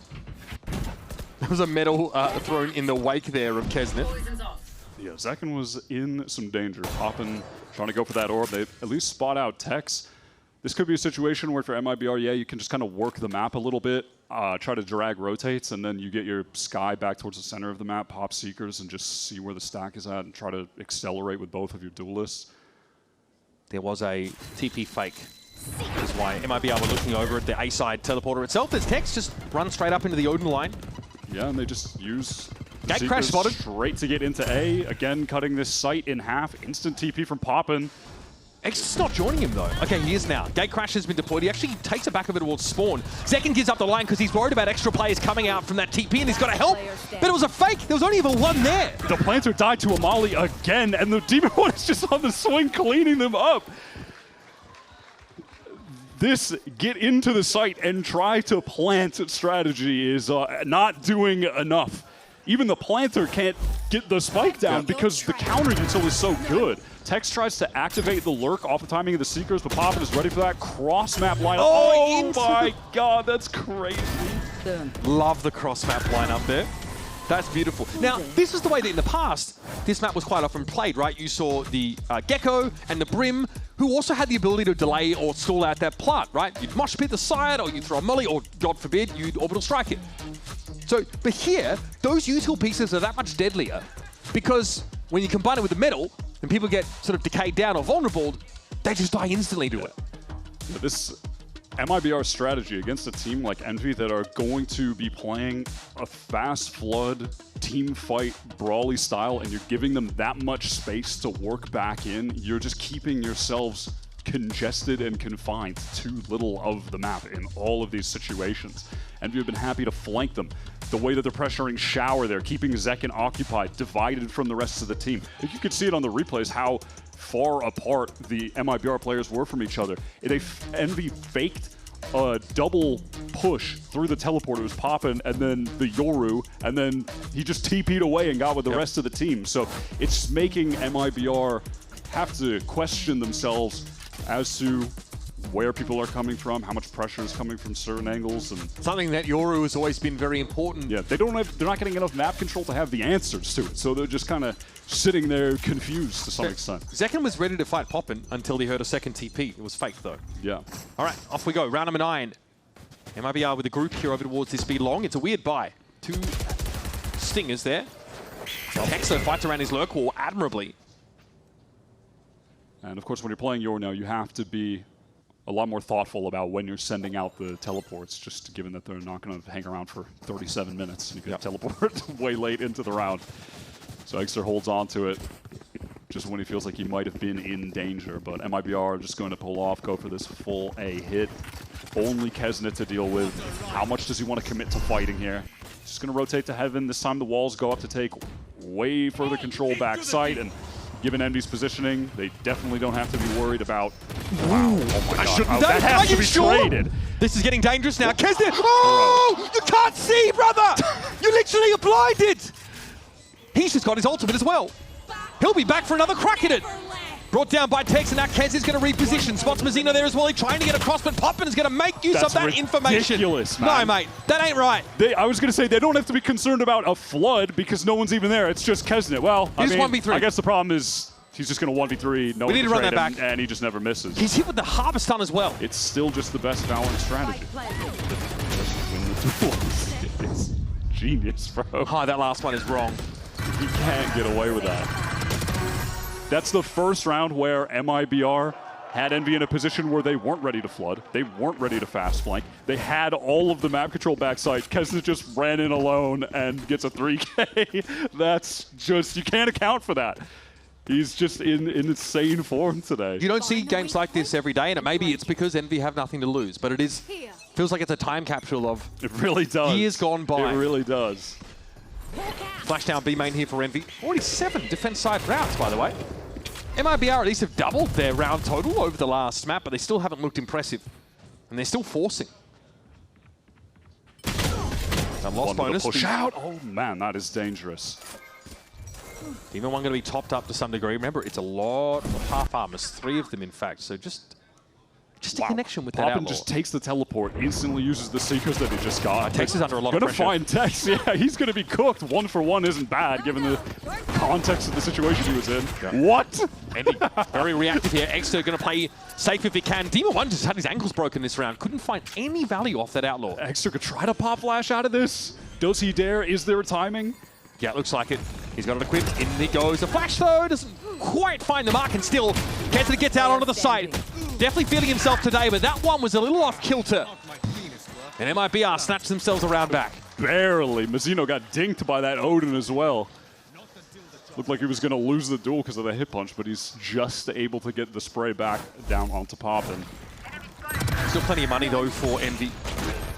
There was a medal thrown in the wake there of Kesnet. Yeah, Zekken was in some danger. Poppin, trying to go for that orb. They at least spot out Tex. This could be a situation where for MIBR, yeah, you can just kind of work the map a little bit, try to drag rotates, and then you get your Sky back towards the center of the map, pop Seekers, and just see where the stack is at and try to accelerate with both of your duelists. There was a TP fake. Which is why MIBR were looking over at the A-side teleporter itself. As Tex just runs straight up into the Odin line. Yeah, and they just use Gate crash spotted. Straight to get into A. Again, cutting this site in half. Instant TP from Poppin. Extra's not joining him, though. Okay, he is now. Gate crash has been deployed. He actually takes it back of it towards spawn. Zekken gives up the line because he's worried about extra players coming out from that TP, and he's got to help. But it was a fake. There was only even one there. The planter died to Amali again, and the Demon 1 is just on the swing cleaning them up. This get into the site and try to plant strategy is not doing enough. Even the planter can't get the spike down because the counter util is so good. Tex tries to activate the lurk off the timing of the Seekers, but Poppin is ready for that cross-map lineup. Oh my god, that's crazy. Love the cross-map lineup there. That's beautiful. Now, this is the way that in the past, this map was quite often played, right? You saw the Gecko and the Brim, who also had the ability to delay or stall out that plot, right? You'd mosh pit the side, or you'd throw a molly, or God forbid, you'd orbital strike it. So, but here, those util pieces are that much deadlier because when you combine it with the metal, and people get sort of decayed down or vulnerable, they just die instantly to it. Yeah, this MIBR strategy against a team like Envy that are going to be playing a fast flood, team fight, brawly style, and you're giving them that much space to work back in, you're just keeping yourselves congested and confined to too little of the map in all of these situations. Envy have been happy to flank them. The way that they're pressuring Shower there, keeping Zekken occupied, divided from the rest of the team. If you could see it on the replays, how far apart the MIBR players were from each other. Envy faked a double push through the teleporter. It was Poppin and then the Yoru, and then he just TP'd away and got with the rest of the team. So it's making MIBR have to question themselves as to where people are coming from, how much pressure is coming from certain angles, and Something that Yoru has always been very important. yeah, they're not getting enough map control to have the answers to it, so they're just kind of sitting there confused to some extent. Zekken was ready to fight Poppin until he heard a second TP. It was fake though. Yeah. All right, off we go. Round number 9. MIBR with the group here over towards this B long. It's a weird buy. 2 stingers there. Hexo fights around his lurk wall admirably. And of course, when you're playing Yor now, you have to be a lot more thoughtful about when you're sending out the teleports, just given that they're not going to hang around for 37 minutes. You can teleport way late into the round. So Exter holds on to it just when he feels like he might have been in danger. But MIBR just going to pull off, go for this full A hit. Only Kesnet to deal with. How much does he want to commit to fighting here? Just going to rotate to Heaven. This time the walls go up to take way further control backside. And given Envy's positioning, they definitely don't have to be worried about... Wow. Oh my God. That has to be traded. This is getting dangerous now. Kesnet! Oh! You can't see, brother! You literally are blinded! He's just got his ultimate as well. He'll be back for another crack at it. Brought down by Tex, and now Kez is going to reposition. Spots Mazzino there as well. He's trying to get across, but Poppin is going to make use of that information. Ridiculous, man. No, mate, that ain't right. I was going to say, they don't have to be concerned about a flood because no one's even there. It's just Kesnet. Well, I mean, 1v3. I guess the problem is he's just going to 1v3. No, We need to run that back. And he just never misses. He's hit with the Harvest Stun as well. It's still just the best Valorant strategy. It's genius, bro. Oh, that last one is wrong. He can't get away with that. That's the first round where MIBR had Envy in a position where they weren't ready to flood. They weren't ready to fast flank. They had all of the map control backside. Kesnet just ran in alone and gets a 3K. That's just, you can't account for that. He's just in insane form today. You don't see games like this every day, and maybe it's because Envy have nothing to lose, but it is feels like it's a time capsule of It really does. years gone by. It really does. Flash down B main here for Envy. Already 7 defense side rounds, by the way. MIBR at least have doubled their round total over the last map, but they still haven't looked impressive. And they're still forcing. Some lost bonus. Push out. Oh man, that is dangerous. Demon 1 going to be topped up to some degree. Remember, it's a lot of half armors, 3 of them in fact. So just a connection with that Poppin outlaw. just takes the teleport, instantly uses the Seekers that he just got. Tex is under a lot of Gonna pressure. find Tex, yeah, he's gonna be cooked. 1 for 1 isn't bad, given the context of the situation he was in. Yeah. What? Envy, very reactive here. Exter going to play safe if he can. Demon 1 just had his ankles broken this round. Couldn't find any value off that outlaw. Exter could try to pop flash out of this. Does he dare? Is there a timing? Yeah, it looks like it. He's got it equipped. In he goes. The flash, though, doesn't quite find the mark, and still Kesnet gets out onto the side. Definitely feeling himself today, but that one was a little off kilter. And MIBR snatched themselves around back. Barely. Mazzino got dinked by that Odin as well. Looked like he was going to lose the duel because of the hit punch, but he's just able to get the spray back down onto Poppin. Still plenty of money, though, for Envy.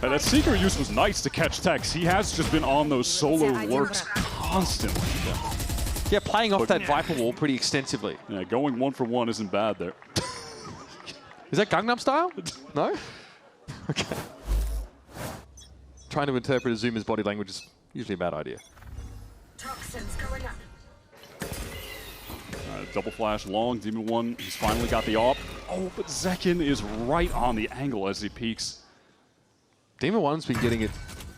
And that Seeker use was nice to catch Tex. He has just been on those solo lurks constantly. Yeah, playing off that Viper wall pretty extensively. Yeah, going 1 for 1 isn't bad there. Is that Gangnam Style? No? Okay. Trying to interpret a Zoomer's body language is usually a bad idea. Toxins going up. Double flash, long, Demon 1. He's finally got the op. Oh, but Zekken is right on the angle as he peeks. Demon 1's been getting it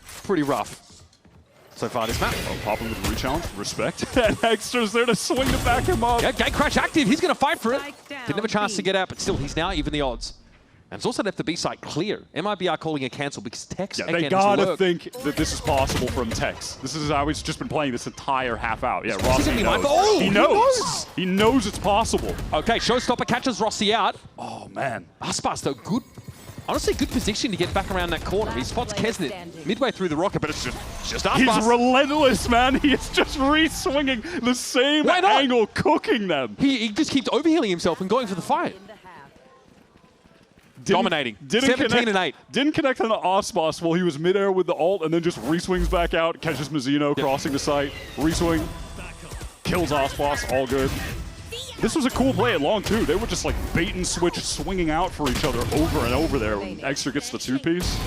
pretty rough so far this map. Oh, Poppin with the re-challenge. Respect. And Extra's there to swing to back him up. Yeah, Gate Crash active. He's going to fight for it. Didn't have a chance to get out, but still, he's now even the odds. And it's also left the B side clear. MIBR calling a cancel because Tex Yeah, again they gotta has think that this is possible from Tex. This is how he's just been playing this entire half out. Yeah, Specifically Rossi knows. mindful. Oh, he knows. He knows it's possible. Okay, Showstopper catches Rossi out. Oh, man. Aspas, though, good. Honestly, good position to get back around that corner. He spots Kesnet midway through the rocket, but it's just Aspas. He's relentless, man. He is just re-swinging the same angle, cooking them. He just keeps overhealing himself and going for the fight. Dominating. 17 and 8. Didn't connect on the Aspas while he was midair with the ult, and then just re-swings back out, catches Mazzino crossing the site, re-swing, kills Aspas, all good. This was a cool play at long, too. They were just like bait and switch, swinging out for each other over and over there when Extra gets the 2-piece.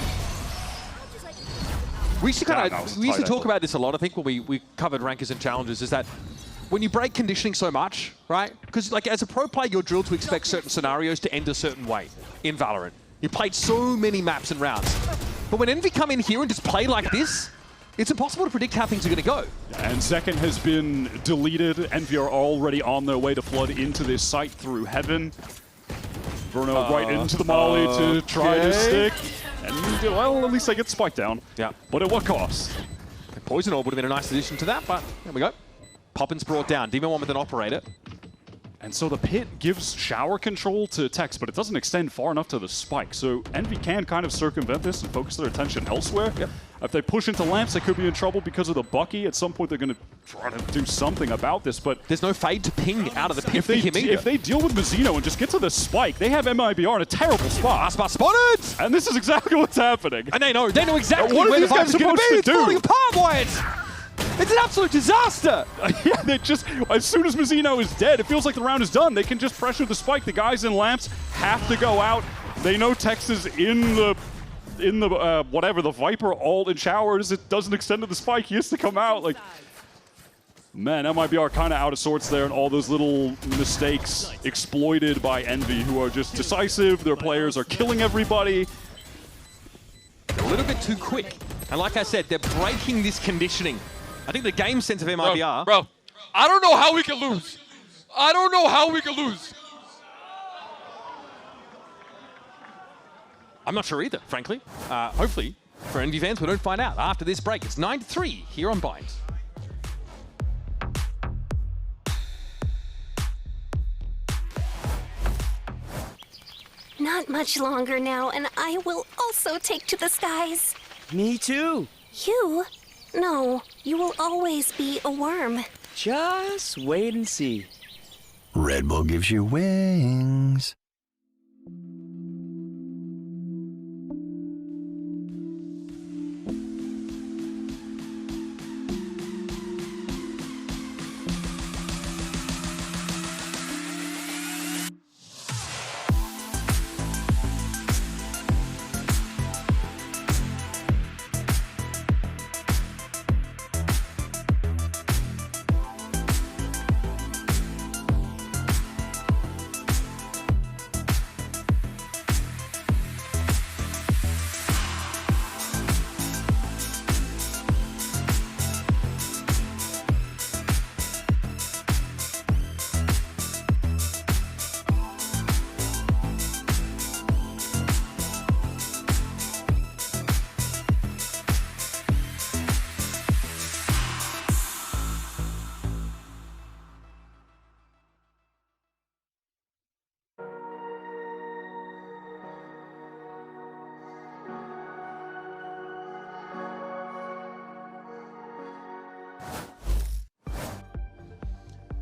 We used to talk about this a lot, I think, when we covered rankers and challengers, is that when you break conditioning so much, right? Because like as a pro player, you're drilled to expect certain scenarios to end a certain way in Valorant. You played so many maps and rounds. But when Envy come in here and just play like this, it's impossible to predict how things are going to go. And second has been deleted. Envy are already on their way to flood into this site through Heaven. Bruno right into the molly to try to stick. And, well, at least they get spiked down. Yeah. But at what cost? Poison Orb would have been a nice addition to that, but there we go. Poppin's brought down. Demon 1 with an operator. And so the pit gives shower control to Tex, but it doesn't extend far enough to the spike. So Envy can kind of circumvent this and focus their attention elsewhere. Yep. If they push into lamps, they could be in trouble because of the Bucky. At some point, they're going to try to do something about this. But there's no fade to ping out of the pit if they deal with Mazzino and just get to the spike, they have MIBR in a terrible spot. Aspas spotted! And this is exactly what's happening. And they know exactly What are where the these guys Vipers are going to be. supposed to It's do? falling apart, Wyatt! It's an absolute disaster! Yeah, they just, as soon as Mazzino is dead, it feels like the round is done. They can just pressure the spike. The guys in lamps have to go out. They know Tex is in the whatever, the Viper ult and showers. It doesn't extend to the spike. He has to come out. Like, man, MIBR kind of out of sorts there, and all those little mistakes exploited by Envy, who are just decisive. Their players are killing everybody. A little bit too quick. And like I said, they're breaking this conditioning. I think the game sense of MIBR... Bro, I don't know how we can lose. I don't know how we can lose. I'm not sure either, frankly. Hopefully, for Envy fans, we don't find out after this break. It's 9-3 here on Bind. Not much longer now, and I will also take to the skies. Me too. You? No, you will always be a worm. Just wait and see. Red Bull gives you wings.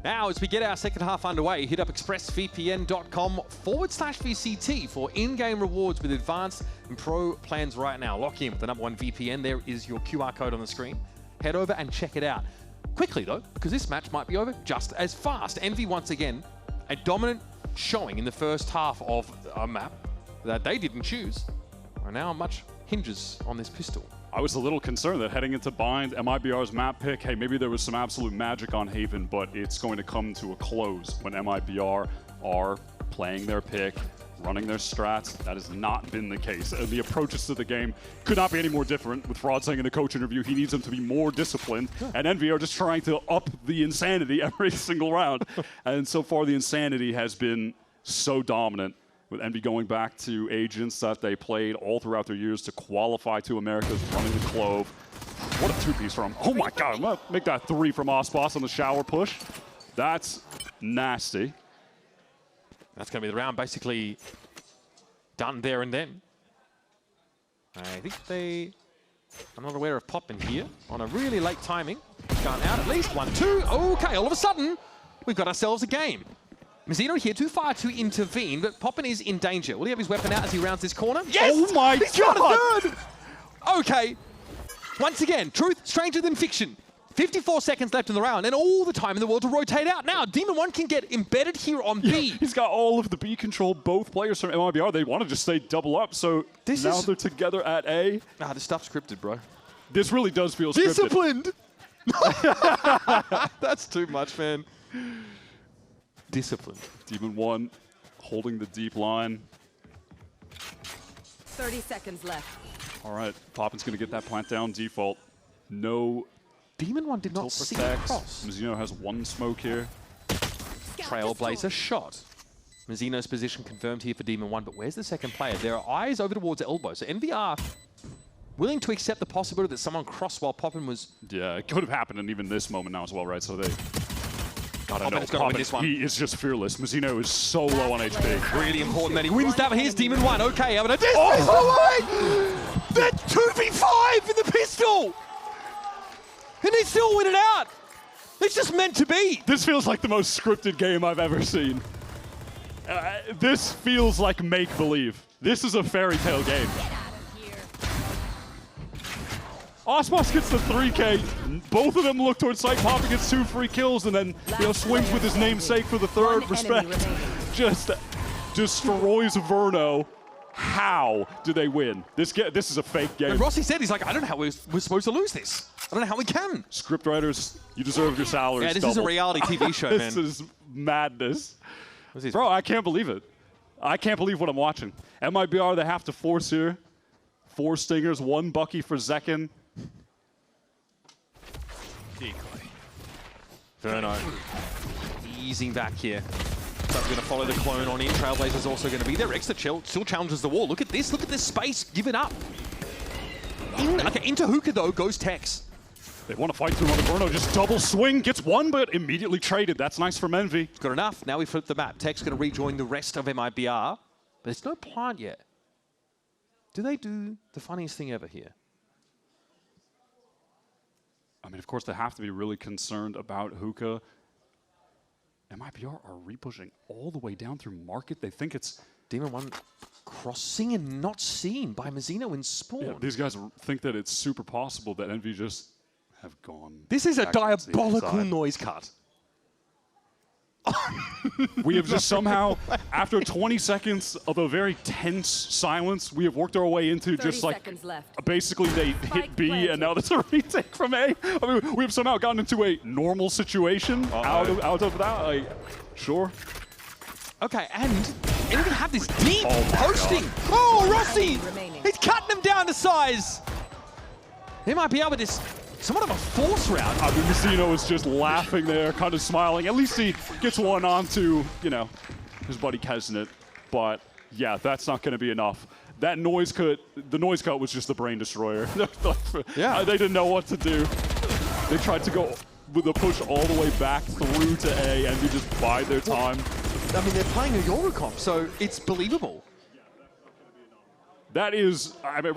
Now, as we get our second half underway, hit up expressvpn.com/VCT for in-game rewards with advanced and pro plans right now. Lock in with the #1 VPN. There is your QR code on the screen. Head over and check it out. Quickly, though, because this match might be over just as fast. Envy, once again, a dominant showing in the first half of a map that they didn't choose. And now much hinges on this pistol. I was a little concerned that heading into Bind, MIBR's map pick, hey, maybe there was some absolute magic on Haven, but it's going to come to a close when MIBR are playing their pick, running their strats. That has not been the case. And the approaches to the game could not be any more different. With Fraud saying in the coach interview, he needs them to be more disciplined. And Envy are just trying to up the insanity every single round. And so far, the insanity has been so dominant, with Envy going back to agents that they played all throughout their years to qualify to Americas, running the Clove. What a two-piece from, oh my God, I'm gonna make that 3 from Aspas on the shower push. That's nasty. That's going to be the round basically done there and then. I think I'm not aware of Poppin here on a really late timing. Gone out at least, 1-2. Okay, all of a sudden, we've got ourselves a game. Mazzino here, too far to intervene, but Poppin is in danger. Will he have his weapon out as he rounds this corner? Yes! Oh my He's God! got a third! Okay, once again, truth stranger than fiction. 54 seconds left in the round, and all the time in the world to rotate out. Now, Demon 1 can get embedded here on B. He's got all of the B control, both players from MIBR. They want to just stay double up, so now they're together at A. Nah, this stuff's scripted, bro. This really does feel scripted. Disciplined! That's too much, man. Disciplined. Demon 1 holding the deep line. 30 seconds left. All right, Poppin's going to get that plant down default. No Demon 1 did not tilt see protects. across. Mizzino has one smoke here. Trailblazer shot. Mizzino's position confirmed here for Demon 1, but where's the second player? There are eyes over towards elbow. So MVR willing to accept the possibility that someone crossed while Poppin was... Yeah, it could have happened in even this moment now as well, right? So they... I don't know. Poppin's gonna win this one. He is just fearless. Mizzino is so low on HP. Really important that he wins that. Here's Demon 1. Okay, I'm gonna do away! That 2v5 in the pistol! And they still win it out! It's just meant to be! This feels like the most scripted game I've ever seen. This feels like make-believe. This is a fairy tale game. Aspas gets the 3K. Both of them look towards site. Poppin gets 2 free kills and then swings with his namesake for the 3rd. Respect. Just destroys Verno. How do they win? This is a fake game. And Rossi said, he's like, I don't know how we're supposed to lose this. I don't know how we can. Script writers, you deserve your salaries. Yeah, this is a reality TV show, man. This is madness. Bro, I can't believe it. I can't believe what I'm watching. MIBR, they have to force here. 4 stingers, 1 Bucky for Zekin. Verno easing back here. But we're going to follow the clone on in. Trailblazer's also going to be there. Extra still challenges the wall. Look at this. Look at this space. Give it up. Into Hookah, though, goes Tex. They want to fight through on the Verno. Just double swing. Gets 1, but immediately traded. That's nice from Envy. Got enough. Now we flip the map. Tex going to rejoin the rest of MIBR. But there's no plant yet. Do they do the funniest thing ever here? I mean, of course, they have to be really concerned about Hookah. MIBR are repushing all the way down through market. They think it's... Demon 1 crossing and not seen by Mizzino in spawn. Yeah, these guys think that it's super possible that Envy just have gone... This is a back to the diabolical side. noise cut. We have just somehow, after 20 seconds of a very tense silence, we have worked our way into just like, basically they hit B and now there's a retake from A. I mean, we have somehow gotten into a normal situation out of that. Like, sure. Okay, and Envy have this deep posting. Oh, Rossi! He's cutting them down to size. They might be able to this. Somewhat of a force round. I mean, Mizzino is just laughing there, kind of smiling. At least he gets one onto, you know, his buddy Kesnet. But yeah, that's not going to be enough. That noise cut, the noise cut was just the brain destroyer. Yeah. They didn't know what to do. They tried to go with the push all the way back through to A, and they just bide their time. I mean, they're playing a Eurocomp, so it's believable. That is, I mean,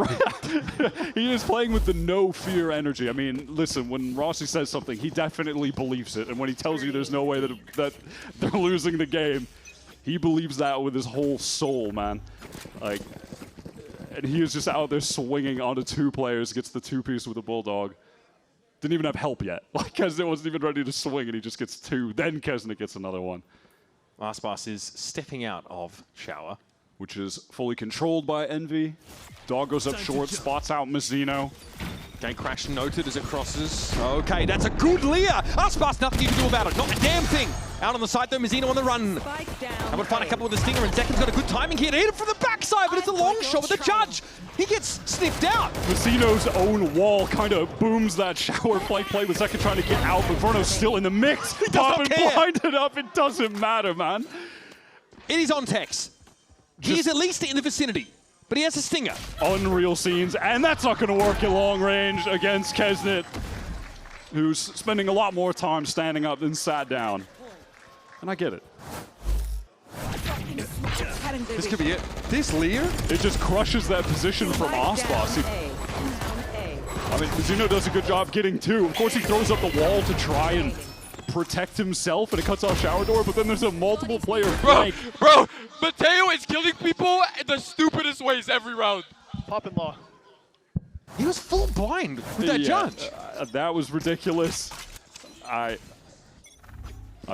he is playing with the no fear energy. I mean, listen, when Rossi says something, he definitely believes it. And when he tells you there's no way that they're losing the game, he believes that with his whole soul, man. Like, and he is just out there swinging onto 2 players, gets the 2-piece with a Bulldog. Didn't even have help yet. Like, Kesnet wasn't even ready to swing, and he just gets 2. Then Kesnet gets another one. Aspas is stepping out of shower. Which is fully controlled by Envy. Dog goes up short, spots out Mizzino. Game crash noted as it crosses. Okay, that's a good Lear. Aspas, nothing you can do about it. Not a damn thing. Out on the side though, Mizzino on the run. How about find a couple with the stinger, and Zekin's got a good timing here to hit it from the backside, but it's a long shot with the judge. He gets sniffed out. Mizzino's own wall kind of booms that shower play with Zekin trying to get out, but Verno's still in the mix. He does not care. Blinded up, it doesn't matter, man. It is on Tex. He is at least in the vicinity, but he has a stinger. Unreal scenes, and that's not going to work at long range against Kesnet, who's spending a lot more time standing up than sat down. And I get it. This could be it. This Lear? It just crushes that position from Aspas. I mean, Mizzino does a good job getting 2. Of course, he throws up the wall to try and protect himself, and it cuts off shower door, but then there's a multiple player flank. Bro, Mateo is killing people in the stupidest ways every round. Poppin' law. He was full blind with that judge. That was ridiculous. I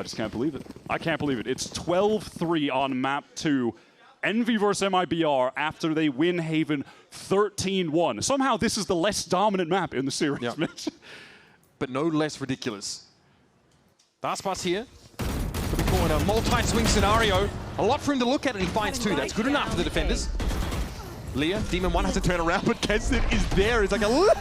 just can't believe it. I can't believe it. It's 12-3 on map 2. Envy versus MIBR after they win Haven 13-1. Somehow this is the less dominant map in the series, Mitch. but no less ridiculous. Aspas here. Could be caught in a multi-swing scenario. A lot for him to look at, and he finds two. That's good enough for the defenders. Leah, Demon 1 has to turn around, but Kesnet is there. It's like a... What?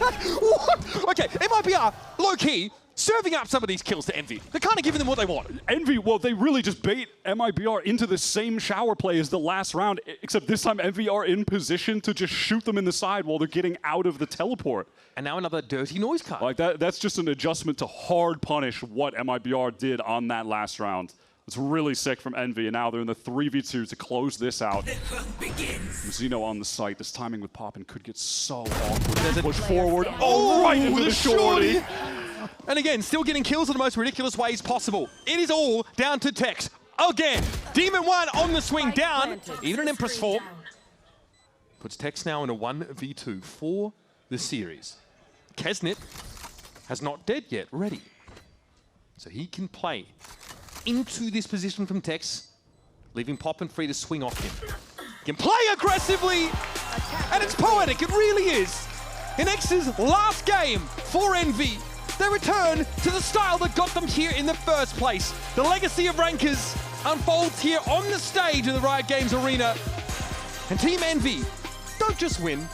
Okay, MIBR, low-key, serving up some of these kills to Envy. They're kind of giving them what they want. Envy, well, they really just bait MIBR into the same shower play as the last round, except this time Envy are in position to just shoot them in the side while they're getting out of the teleport. And now another dirty noise card. Like that's just an adjustment to hard punish what MIBR did on that last round. It's really sick from Envy, and now they're in the 3v2 to close this out. Zeno on the site. This timing with Poppin could get so awkward. Push forward. Oh, right into the shorty. And again, still getting kills in the most ridiculous ways possible. It is all down to Tex. Again, Demon 1 on the swing down. Even an Empress 4. Puts Tex now in a 1v2 for the series. Kesnet has not dead yet, ready. So he can play into this position from Tex, leaving Poppin free to swing off him. He can play aggressively, and it's poetic, it really is. In X's last game for Envy, they return to the style that got them here in the first place. The legacy of Rankers unfolds here on the stage of the Riot Games Arena. And Team Envy don't just win,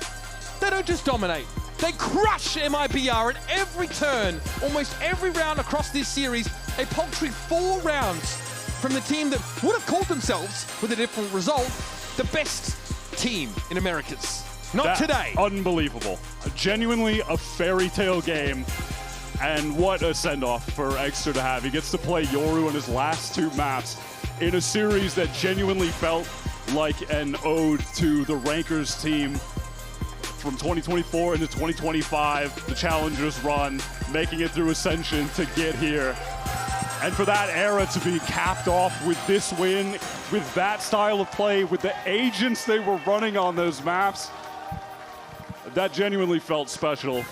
they don't just dominate. They crush MIBR at every turn, almost every round across this series. A paltry 4 rounds from the team that would have called themselves, with a different result, the best team in Americas. Not today. Unbelievable. Genuinely a fairy tale game. And what a send-off for Extra to have. He gets to play Yoru in his last 2 maps in a series that genuinely felt like an ode to the Rankers team from 2024 into 2025, the Challengers run, making it through Ascension to get here. And for that era to be capped off with this win, with that style of play, with the agents they were running on those maps, that genuinely felt special.